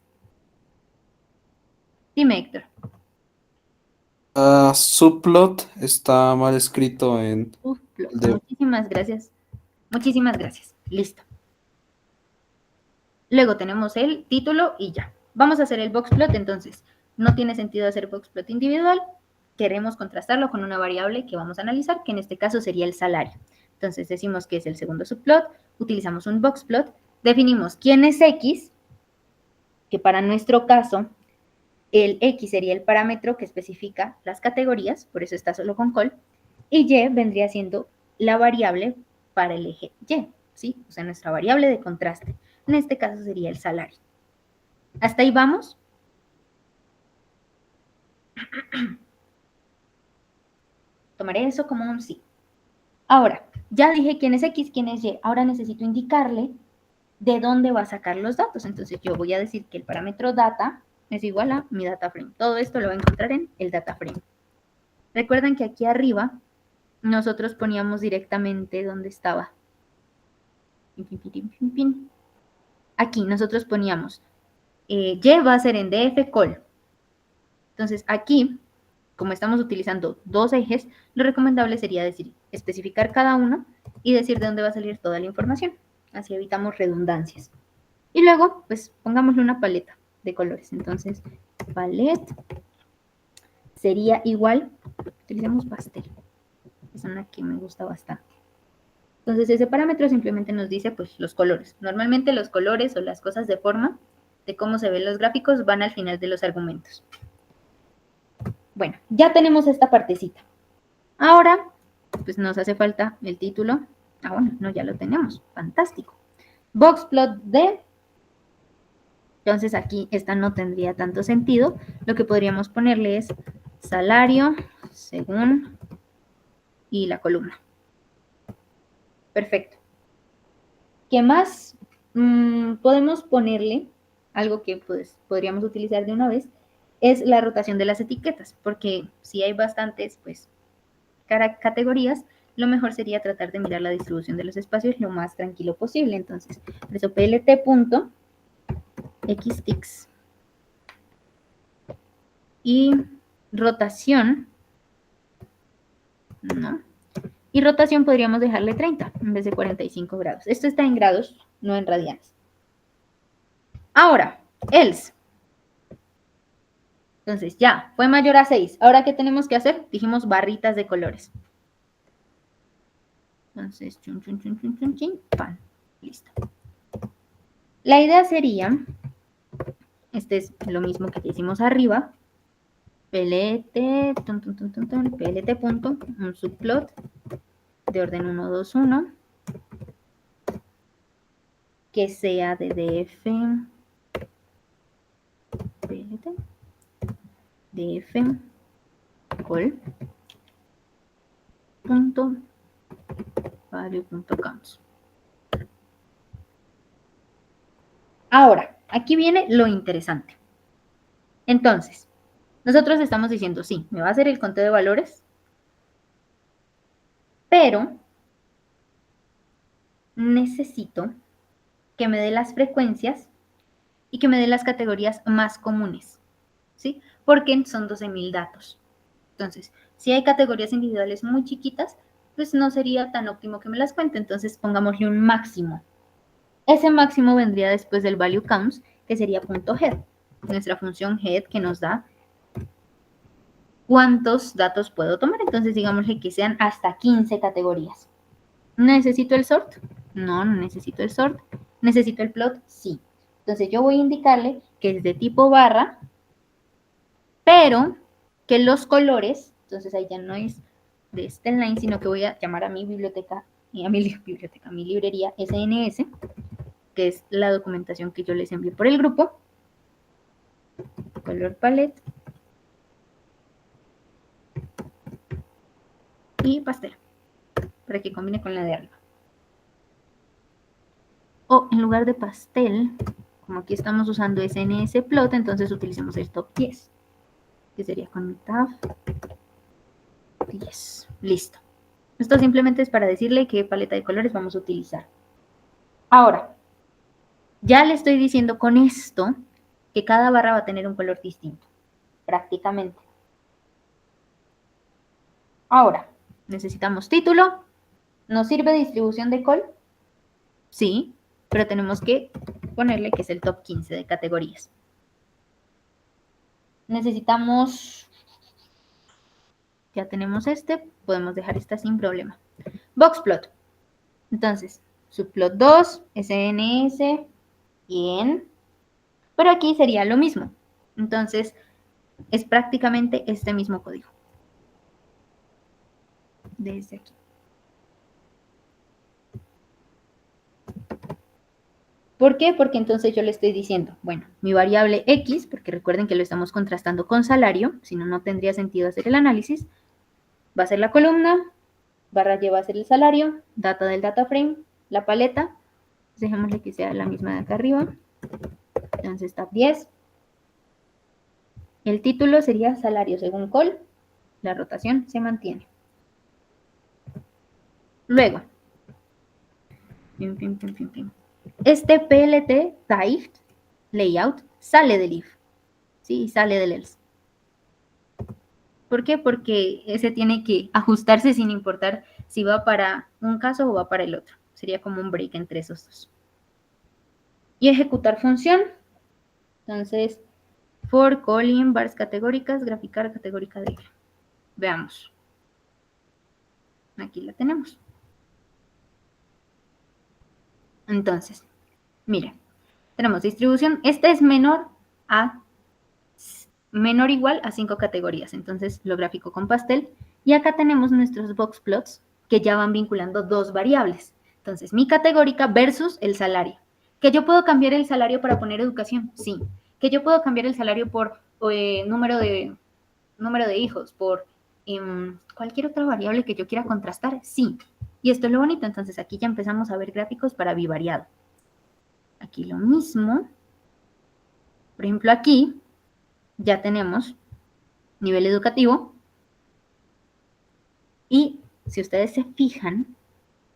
Dime, Héctor. Subplot está mal escrito en... Muchísimas gracias. Muchísimas gracias. Listo. Luego tenemos el título y ya. Vamos a hacer el boxplot, entonces no tiene sentido hacer boxplot individual. Queremos contrastarlo con una variable que vamos a analizar, que en este caso sería el salario. Entonces decimos que es el segundo subplot, utilizamos un boxplot, definimos quién es X, que para nuestro caso el X sería el parámetro que especifica las categorías, por eso está solo con col, y Y vendría siendo la variable para el eje Y, ¿sí? O sea, nuestra variable de contraste. En este caso sería el salario. ¿Hasta ahí vamos? Tomaré eso como un sí. Ahora, ya dije quién es X, quién es Y. Ahora necesito indicarle de dónde va a sacar los datos. Entonces yo voy a decir que el parámetro data es igual a mi data frame. Todo esto lo voy a encontrar en el data frame. Recuerden que aquí arriba nosotros poníamos directamente dónde estaba. Aquí nosotros poníamos Y va a ser en df col. Entonces aquí, como estamos utilizando dos ejes, lo recomendable sería decir, especificar cada uno y decir de dónde va a salir toda la información. Así evitamos redundancias. Y luego, pues pongámosle una paleta de colores. Entonces, palette sería igual, utilicemos pastel. Es una que me gusta bastante. Entonces, ese parámetro simplemente nos dice, pues, los colores. Normalmente los colores o las cosas de forma, de cómo se ven los gráficos, van al final de los argumentos. Bueno, ya tenemos esta partecita. Ahora, pues nos hace falta el título. Ah, bueno, no, ya lo tenemos. Fantástico. Boxplot de... Entonces aquí esta no tendría tanto sentido. Lo que podríamos ponerle es salario según y la columna. Perfecto. ¿Qué más? Podemos ponerle algo que pues, podríamos utilizar de una vez, es la rotación de las etiquetas, porque si hay bastantes pues, categorías, lo mejor sería tratar de mirar la distribución de los espacios lo más tranquilo posible. Entonces, por eso plt.xtix y rotación, ¿no? Y rotación podríamos dejarle 30 en vez de 45 grados. Esto está en grados, no en radianes. Ahora, else. Entonces, ya, fue mayor a 6. Ahora, ¿qué tenemos que hacer? Dijimos barritas de colores. Entonces, pan. Listo. La idea sería, este es lo mismo que hicimos arriba, PLT, PLT punto, un subplot de orden 1, 2, 1, que sea de DF, PLT, DF, col, punto, value punto counts. Ahora, aquí viene lo interesante. Entonces, nosotros estamos diciendo, sí, me va a hacer el conteo de valores, pero necesito que me dé las frecuencias y que me dé las categorías más comunes, ¿sí? Porque son 12.000 datos. Entonces, si hay categorías individuales muy chiquitas, pues no sería tan óptimo que me las cuente. Entonces, pongámosle un máximo. Ese máximo vendría después del value counts, que sería .head, nuestra función head que nos da cuántos datos puedo tomar. Entonces, digámosle que sean hasta 15 categorías. ¿Necesito el sort? No, no necesito el sort. ¿Necesito el plot? Sí. Entonces, yo voy a indicarle que es de tipo barra, pero que los colores, entonces ahí ya no es de este line, sino que voy a llamar a mi biblioteca, a mi librería SNS, que es la documentación que yo les envié por el grupo. Color palette. Y pastel, para que combine con la de arriba. O en lugar de pastel, como aquí estamos usando SNS plot, entonces utilicemos el top 10, que sería con mi tab 10. Listo. Esto simplemente es para decirle qué paleta de colores vamos a utilizar. Ahora, ya le estoy diciendo con esto que cada barra va a tener un color distinto, prácticamente. Ahora, necesitamos título. ¿Nos sirve distribución de col? Sí, pero tenemos que ponerle que es el top 15 de categorías. Necesitamos, ya tenemos este, podemos dejar esta sin problema. Boxplot. Entonces, subplot 2, SNS, bien. Pero aquí sería lo mismo. Entonces, es prácticamente este mismo código. Desde aquí. ¿Por qué? Porque entonces yo le estoy diciendo, bueno, mi variable X, porque recuerden que lo estamos contrastando con salario, si no, no tendría sentido hacer el análisis, va a ser la columna, barra Y va a ser el salario, data del data frame, la paleta, dejémosle que sea la misma de acá arriba, entonces tab 10, el título sería salario según col, la rotación se mantiene. Luego, este PLT type layout sale del if, ¿sí? Sale del else. ¿Por qué? Porque ese tiene que ajustarse sin importar si va para un caso o va para el otro. Sería como un break entre esos dos. Y ejecutar función. Entonces, for calling bars categóricas, graficar categórica de if. Veamos. Aquí la tenemos. Entonces, miren, tenemos distribución. Esta es menor o igual a 5 categorías. Entonces, lo grafico con pastel. Y acá tenemos nuestros box plots que ya van vinculando dos variables. Entonces, mi categórica versus el salario. ¿Que yo puedo cambiar el salario para poner educación? Sí. ¿Que yo puedo cambiar el salario por número de hijos, por cualquier otra variable que yo quiera contrastar? Sí. Y esto es lo bonito. Entonces, aquí ya empezamos a ver gráficos para bivariado. Aquí lo mismo. Por ejemplo, aquí ya tenemos nivel educativo. Y si ustedes se fijan,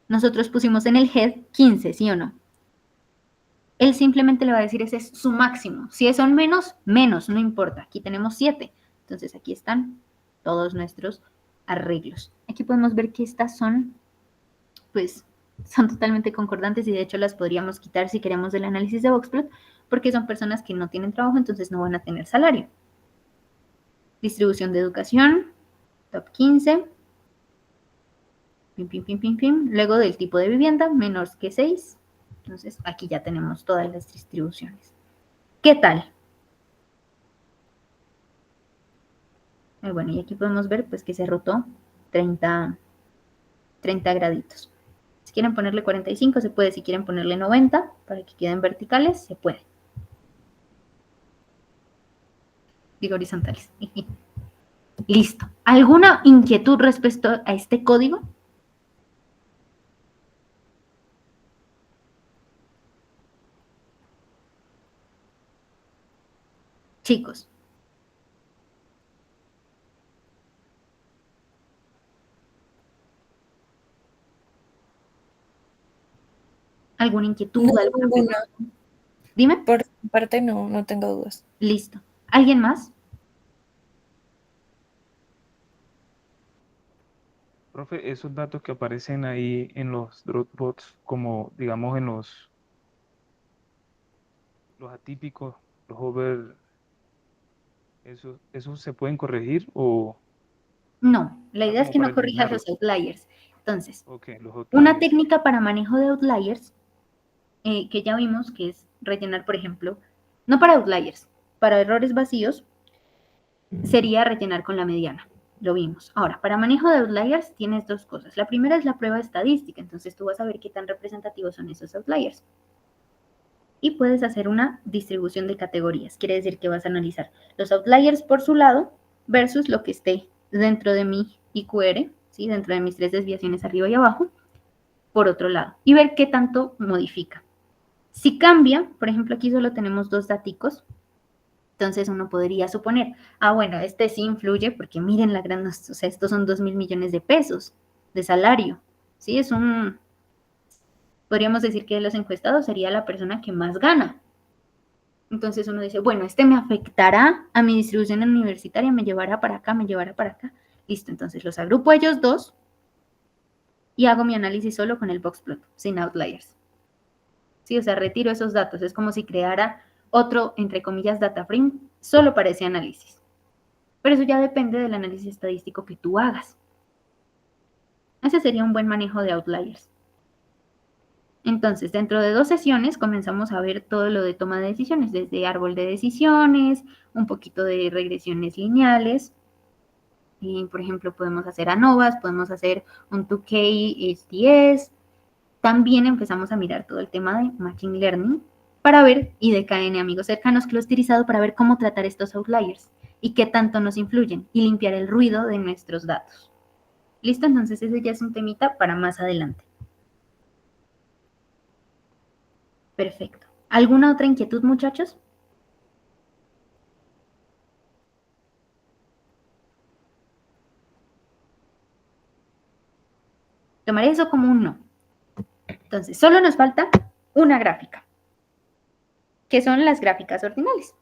nosotros pusimos en el head 15, ¿sí o no? Él simplemente le va a decir ese es su máximo. Si son menos, menos, no importa. Aquí tenemos 7. Entonces aquí están todos nuestros arreglos. Aquí podemos ver que estas son, pues, son totalmente concordantes y de hecho las podríamos quitar si queremos del análisis de Boxplot porque son personas que no tienen trabajo, entonces no van a tener salario. Distribución de educación, top 15. Luego del tipo de vivienda, menor que 6. Entonces, aquí ya tenemos todas las distribuciones. ¿Qué tal? Bueno, y aquí podemos ver pues que se rotó 30 graditos. Si quieren ponerle 45 se puede, si quieren ponerle 90 para que queden verticales, se puede. Digo horizontales. Listo. ¿Alguna inquietud respecto a este código? Chicos. ¿Alguna inquietud? No, ¿Alguna ninguna. pregunta? Dime. Por mi parte no tengo dudas. Listo. ¿Alguien más? Profe, esos datos que aparecen ahí en los Dropbox, como digamos en los atípicos, los over, ¿esos se pueden corregir o No, la idea es como que para no corrijas los eliminarlos? outliers. Entonces, Ok, los una outliers. técnica para manejo de outliers, que ya vimos que es rellenar, por ejemplo, no para outliers, para errores vacíos, sería rellenar con la mediana. Lo vimos. Ahora, para manejo de outliers tienes dos cosas. La primera es la prueba estadística, entonces tú vas a ver qué tan representativos son esos outliers. Y puedes hacer una distribución de categorías. Quiere decir que vas a analizar los outliers por su lado versus lo que esté dentro de mi IQR, ¿sí? Dentro de mis 3 desviaciones arriba y abajo, por otro lado. Y ver qué tanto modifica. Si cambia, por ejemplo, aquí solo tenemos 2 daticos, entonces uno podría suponer, bueno, este sí influye porque miren la gran, o sea, estos son 2.000 millones de pesos de salario, ¿sí? Podríamos decir que de los encuestados sería la persona que más gana. Entonces uno dice, bueno, este me afectará a mi distribución universitaria, me llevará para acá, me llevará para acá. Listo, entonces los agrupo a ellos dos y hago mi análisis solo con el boxplot, sin outliers. Sí, o sea, retiro esos datos. Es como si creara otro, entre comillas, data frame solo para ese análisis. Pero eso ya depende del análisis estadístico que tú hagas. Ese sería un buen manejo de outliers. Entonces, dentro de 2 sesiones comenzamos a ver todo lo de toma de decisiones, desde árbol de decisiones, un poquito de regresiones lineales. Y, por ejemplo, podemos hacer ANOVAs, podemos hacer un 2K SDS. También empezamos a mirar todo el tema de Machine Learning para ver, y de KN amigos cercanos clusterizado para ver cómo tratar estos outliers y qué tanto nos influyen y limpiar el ruido de nuestros datos. ¿Listo? Entonces ese ya es un temita para más adelante. Perfecto. ¿Alguna otra inquietud, muchachos? Tomaré eso como un no. Entonces, solo nos falta una gráfica, que son las gráficas ordinales.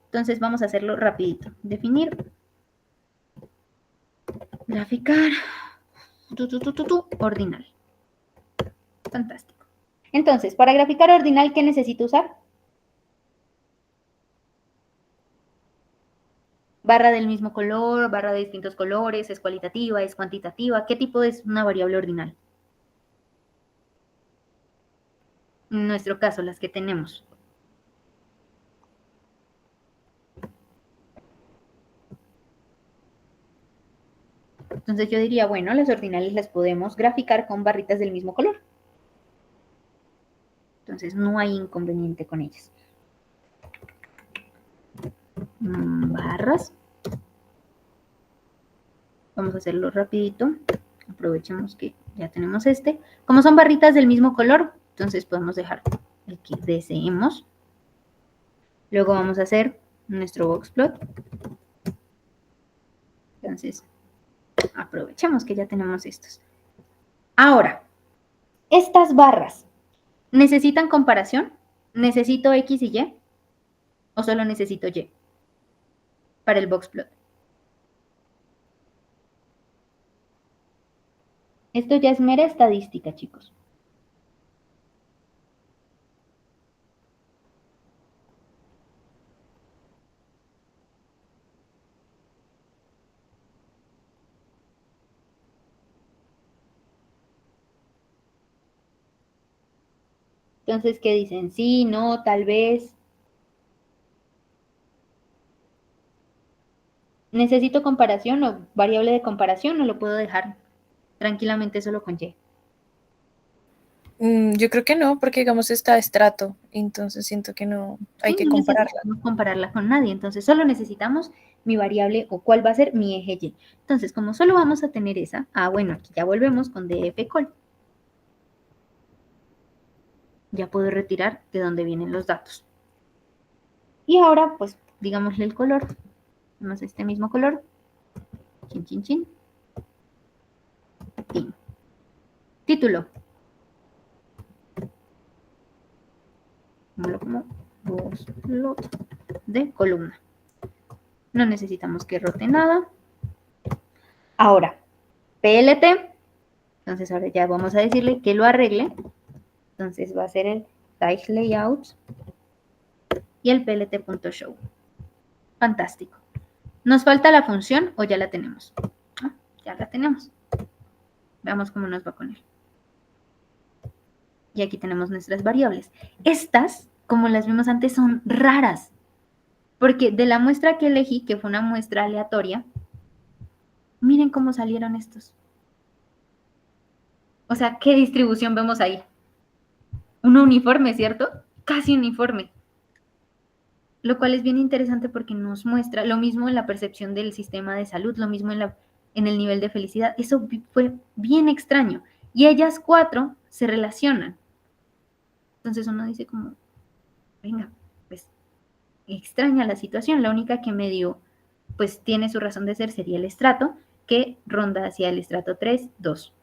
Entonces, vamos a hacerlo rapidito. Definir, graficar, ordinal. Fantástico. Entonces, para graficar ordinal, ¿qué necesito usar? Barra del mismo color, barra de distintos colores, es cualitativa, es cuantitativa. ¿Qué tipo es una variable ordinal? En nuestro caso, las que tenemos. Entonces yo diría, bueno, las ordinales las podemos graficar con barritas del mismo color. Entonces no hay inconveniente con ellas. Barras. Vamos a hacerlo rapidito. Aprovechemos que ya tenemos este. Como son barritas del mismo color, entonces podemos dejar el que deseemos. Luego vamos a hacer nuestro boxplot. Entonces, aprovechemos que ya tenemos estos. Ahora, estas barras, ¿necesitan comparación? ¿Necesito X y Y? ¿O solo necesito Y para el boxplot? Esto ya es mera estadística, chicos. Entonces, ¿qué dicen? Sí, no, tal vez. ¿Necesito comparación o variable de comparación o lo puedo dejar tranquilamente solo con Y? Yo creo que no, porque digamos está estrato, entonces siento que no hay Sí, que no compararla. necesitamos compararla con nadie, entonces solo necesitamos mi variable o cuál va a ser mi eje Y. Entonces, como solo vamos a tener esa, bueno, aquí ya volvemos con df_col. Ya puedo retirar de dónde vienen los datos. Y ahora, pues, digámosle el color. Tenemos este mismo color. Chin, chin, chin. Tin. Título. Como slot de columna. No necesitamos que rote nada. Ahora, PLT. Entonces ahora ya vamos a decirle que lo arregle. Entonces va a ser el Site Layout y el plt.show. Fantástico. ¿Nos falta la función o ya la tenemos? Ya la tenemos. Veamos cómo nos va con él. Y aquí tenemos nuestras variables. Estas, como las vimos antes, son raras. Porque de la muestra que elegí, que fue una muestra aleatoria, miren cómo salieron estos. O sea, ¿qué distribución vemos ahí? Un uniforme, ¿cierto? Casi uniforme. Lo cual es bien interesante porque nos muestra lo mismo en la percepción del sistema de salud, lo mismo en el nivel de felicidad. Eso fue bien extraño. Y ellas 4 se relacionan. Entonces uno dice como, venga, pues extraña la situación. La única que medio, pues tiene su razón de ser sería el estrato, que ronda hacia el estrato 3, 2.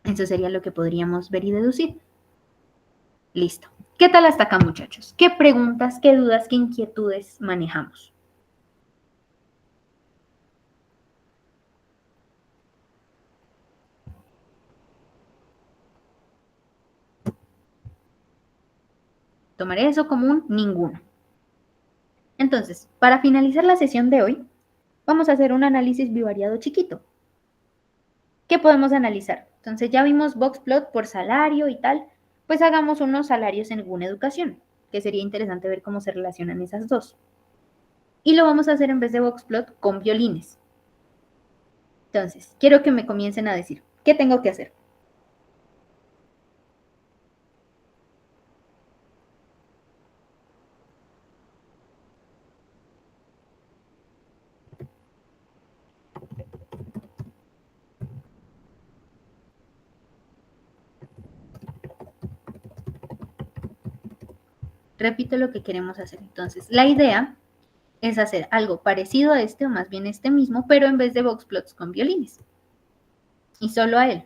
Eso sería lo que podríamos ver y deducir. Listo. ¿Qué tal hasta acá, muchachos? ¿Qué preguntas, qué dudas, qué inquietudes manejamos? Tomaré eso como un ninguno. Entonces, para finalizar la sesión de hoy, vamos a hacer un análisis bivariado chiquito. ¿Qué podemos analizar? Entonces, ya vimos boxplot por salario y tal, pues hagamos unos salarios según educación, que sería interesante ver cómo se relacionan esas dos. Y lo vamos a hacer en vez de boxplot con violines. Entonces, quiero que me comiencen a decir, ¿qué tengo que hacer? Repito lo que queremos hacer. Entonces, la idea es hacer algo parecido a este, o más bien este mismo, pero en vez de boxplots con violines. Y solo a él.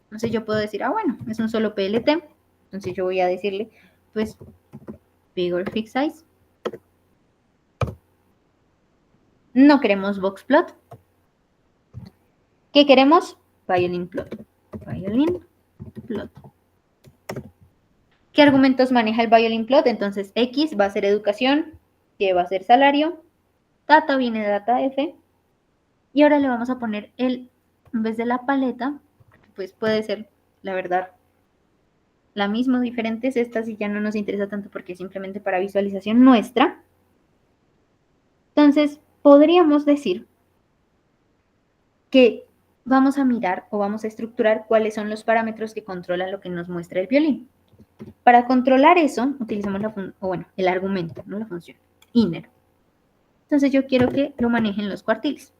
Entonces yo puedo decir, bueno, es un solo PLT. Entonces yo voy a decirle, pues, figure fixed size. No queremos boxplot. ¿Qué queremos? Violin plot. Violin plot. ¿Qué argumentos maneja el violin plot? Entonces X va a ser educación, Y va a ser salario, data viene de data F, y ahora le vamos a poner en vez de la paleta, pues puede ser, la verdad, la misma, diferentes. Esta sí ya no nos interesa tanto porque es simplemente para visualización nuestra. Entonces, podríamos decir que vamos a mirar o vamos a estructurar cuáles son los parámetros que controlan lo que nos muestra el violín. Para controlar eso, utilizamos el argumento, no la función, inner. Entonces yo quiero que lo manejen los cuartiles.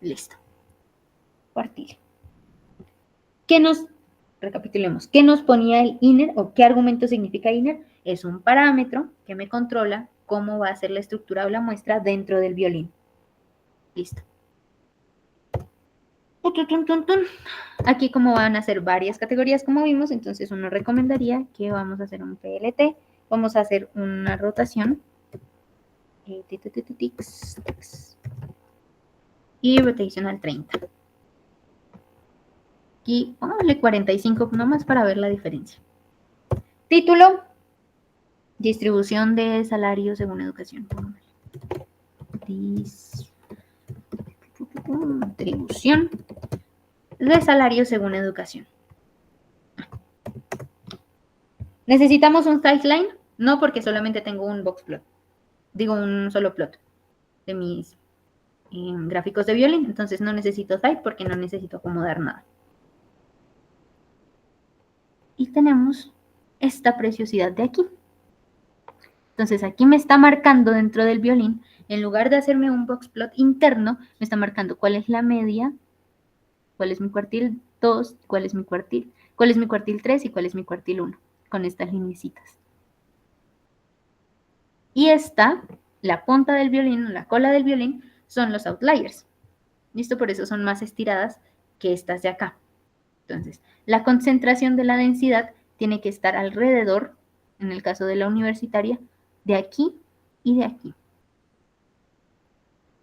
Listo. Cuartil. Recapitulemos, ¿qué nos ponía el inner o qué argumento significa inner? Es un parámetro que me controla cómo va a ser la estructura o la muestra dentro del violín. Listo. Aquí como van a ser varias categorías como vimos, entonces uno recomendaría que vamos a hacer un PLT, vamos a hacer una rotación y rotación al 30. Aquí pongámosle 45 nomás para ver la diferencia. Título, distribución de salario según educación. Distribución de salario según educación. ¿Necesitamos un sideline? No porque solamente tengo un boxplot, digo un solo plot de mis gráficos de violín, entonces no necesito site porque no necesito acomodar nada. Y tenemos esta preciosidad de aquí. Entonces aquí me está marcando dentro del violín, en lugar de hacerme un boxplot interno, me está marcando cuál es la media, cuál es mi cuartil 2, cuál es mi cuartil 3 y cuál es mi cuartil 1, con estas lineecitas. Y esta, la punta del violín, la cola del violín, son los outliers. ¿Listo? Por eso son más estiradas que estas de acá. Entonces, la concentración de la densidad tiene que estar alrededor, en el caso de la universitaria, de aquí y de aquí.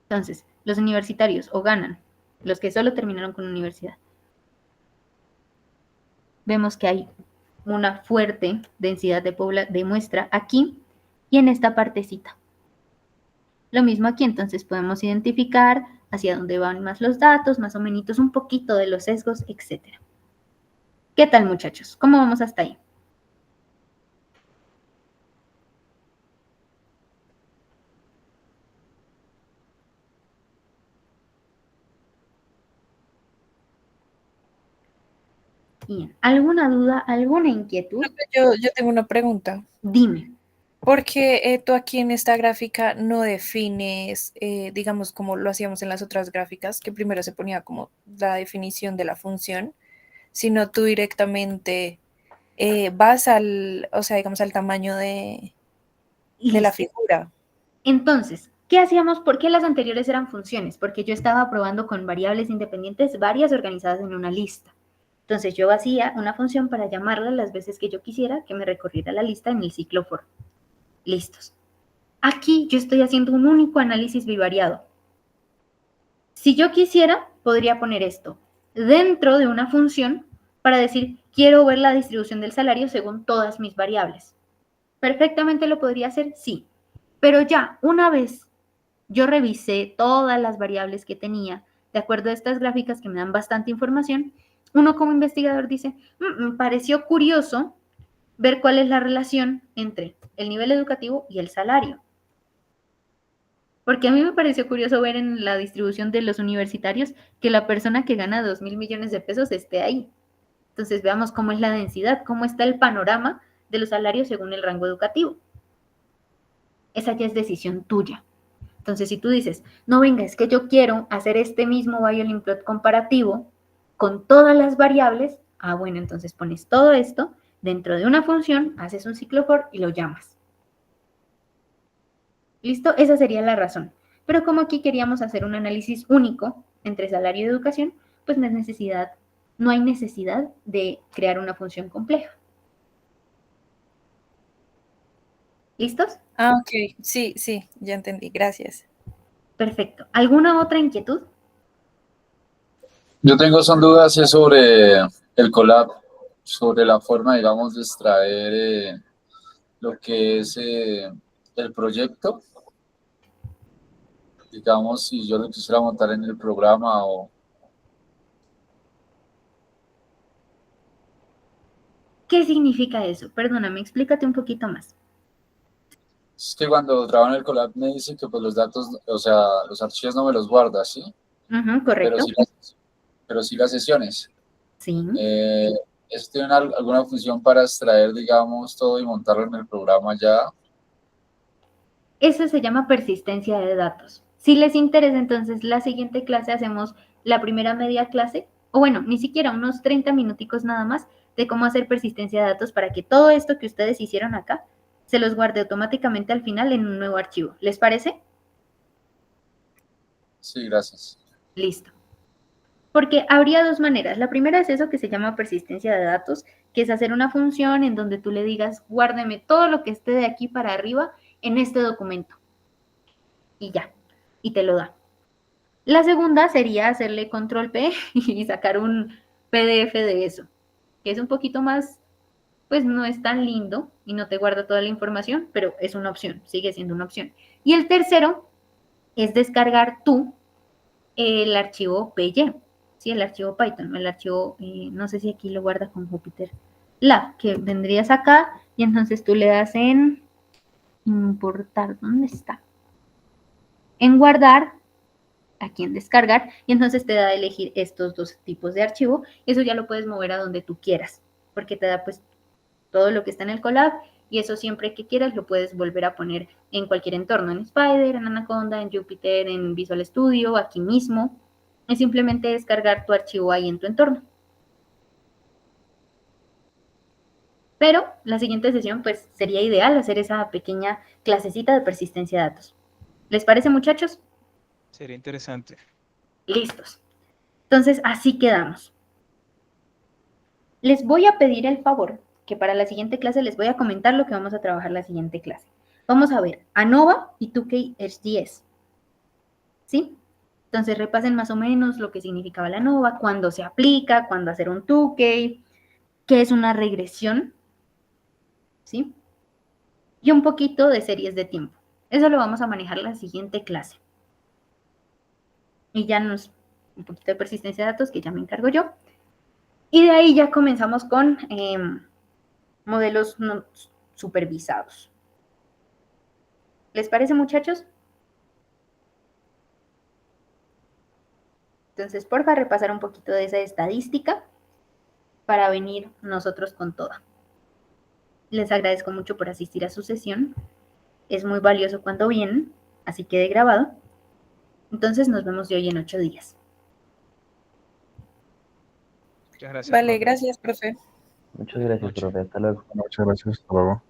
Entonces, los universitarios o ganan, los que solo terminaron con universidad. Vemos que hay una fuerte densidad de muestra aquí y en esta partecita. Lo mismo aquí, entonces podemos identificar hacia dónde van más los datos, más o menos un poquito de los sesgos, etc. ¿Qué tal, muchachos? ¿Cómo vamos hasta ahí? Bien. ¿Alguna duda, alguna inquietud? Yo tengo una pregunta. Dime. Porque tú aquí en esta gráfica no defines, digamos, como lo hacíamos en las otras gráficas, que primero se ponía como la definición de la función, sino tú directamente vas al, o sea, digamos, al tamaño de la Listo. figura. Entonces, ¿qué hacíamos? ¿Por qué las anteriores eran funciones? Porque yo estaba probando con variables independientes varias organizadas en una lista. Entonces yo hacía una función para llamarla las veces que yo quisiera que me recorriera la lista en el ciclo for. Listos. Aquí yo estoy haciendo un único análisis bivariado. Si yo quisiera, podría poner esto dentro de una función para decir, quiero ver la distribución del salario según todas mis variables. ¿Perfectamente lo podría hacer? Sí. Pero ya, una vez yo revisé todas las variables que tenía, de acuerdo a estas gráficas que me dan bastante información, uno como investigador dice, me pareció curioso ver cuál es la relación entre el nivel educativo y el salario. Porque a mí me pareció curioso ver en la distribución de los universitarios que la persona que gana 2.000 millones de pesos esté ahí. Entonces veamos cómo es la densidad, cómo está el panorama de los salarios según el rango educativo. Esa ya es decisión tuya. Entonces, si tú dices, no, venga, es que yo quiero hacer este mismo violin plot comparativo con todas las variables, bueno, entonces pones todo esto dentro de una función, haces un ciclo for y lo llamas. ¿Listo? Esa sería la razón. Pero como aquí queríamos hacer un análisis único entre salario y educación, pues no hay necesidad de crear una función compleja. ¿Listos? Ah, ok. Sí, ya entendí. Gracias. Perfecto. ¿Alguna otra inquietud? Yo tengo son dudas sobre el collab, sobre la forma, digamos, de extraer lo que es el proyecto. Digamos, si yo lo quisiera montar en el programa o... ¿Qué significa eso? Perdóname, explícate un poquito más. Es que cuando trabajo en el collab me dice que pues los datos, o sea, los archivos no me los guarda, ¿sí? Correcto. Pero sí las sesiones. Sí. ¿Eso tiene alguna función para extraer, digamos, todo y montarlo en el programa ya? Eso se llama persistencia de datos. Si les interesa, entonces la siguiente clase hacemos la primera media clase, o bueno, ni siquiera unos 30 minuticos nada más de cómo hacer persistencia de datos para que todo esto que ustedes hicieron acá se los guarde automáticamente al final en un nuevo archivo. ¿Les parece? Sí, gracias. Listo. Porque habría dos maneras. La primera es eso que se llama persistencia de datos, que es hacer una función en donde tú le digas, guárdeme todo lo que esté de aquí para arriba en este documento. Y ya, y te lo da. La segunda sería hacerle control P y sacar un PDF de eso, que es un poquito más, pues no es tan lindo y no te guarda toda la información, pero es una opción, sigue siendo una opción. Y el tercero es descargar tú el archivo PY, ¿sí? El archivo Python, el archivo, no sé si aquí lo guarda con Jupyter Lab, que vendrías acá y entonces tú le das en importar, ¿dónde está? En guardar, aquí en descargar, y entonces te da a elegir estos dos tipos de archivo. Eso ya lo puedes mover a donde tú quieras, porque te da pues todo lo que está en el Colab, y eso siempre que quieras lo puedes volver a poner en cualquier entorno, en Spider, en Anaconda, en Jupyter, en Visual Studio, aquí mismo. Es simplemente descargar tu archivo ahí en tu entorno. Pero la siguiente sesión pues sería ideal hacer esa pequeña clasecita de persistencia de datos. ¿Les parece, muchachos? Sería interesante. Listos. Entonces, así quedamos. Les voy a pedir el favor que para la siguiente clase les voy a comentar lo que vamos a trabajar la siguiente clase. Vamos a ver ANOVA y 2K-HDS. ¿Sí? Entonces repasen más o menos lo que significaba la ANOVA, cuándo se aplica, cuándo hacer un 2K, qué es una regresión, ¿sí? Y un poquito de series de tiempo. Eso lo vamos a manejar la siguiente clase. Y ya un poquito de persistencia de datos, que ya me encargo yo. Y de ahí ya comenzamos con modelos no supervisados. ¿Les parece, muchachos? Entonces, porfa, repasar un poquito de esa estadística para venir nosotros con toda. Les agradezco mucho por asistir a su sesión. Es muy valioso cuando vienen, así quede grabado. Entonces, nos vemos de hoy en 8 días. Muchas gracias, Vale, profe. gracias, profe. Muchas gracias, Noche. profe. Hasta luego. Muchas gracias. Hasta luego.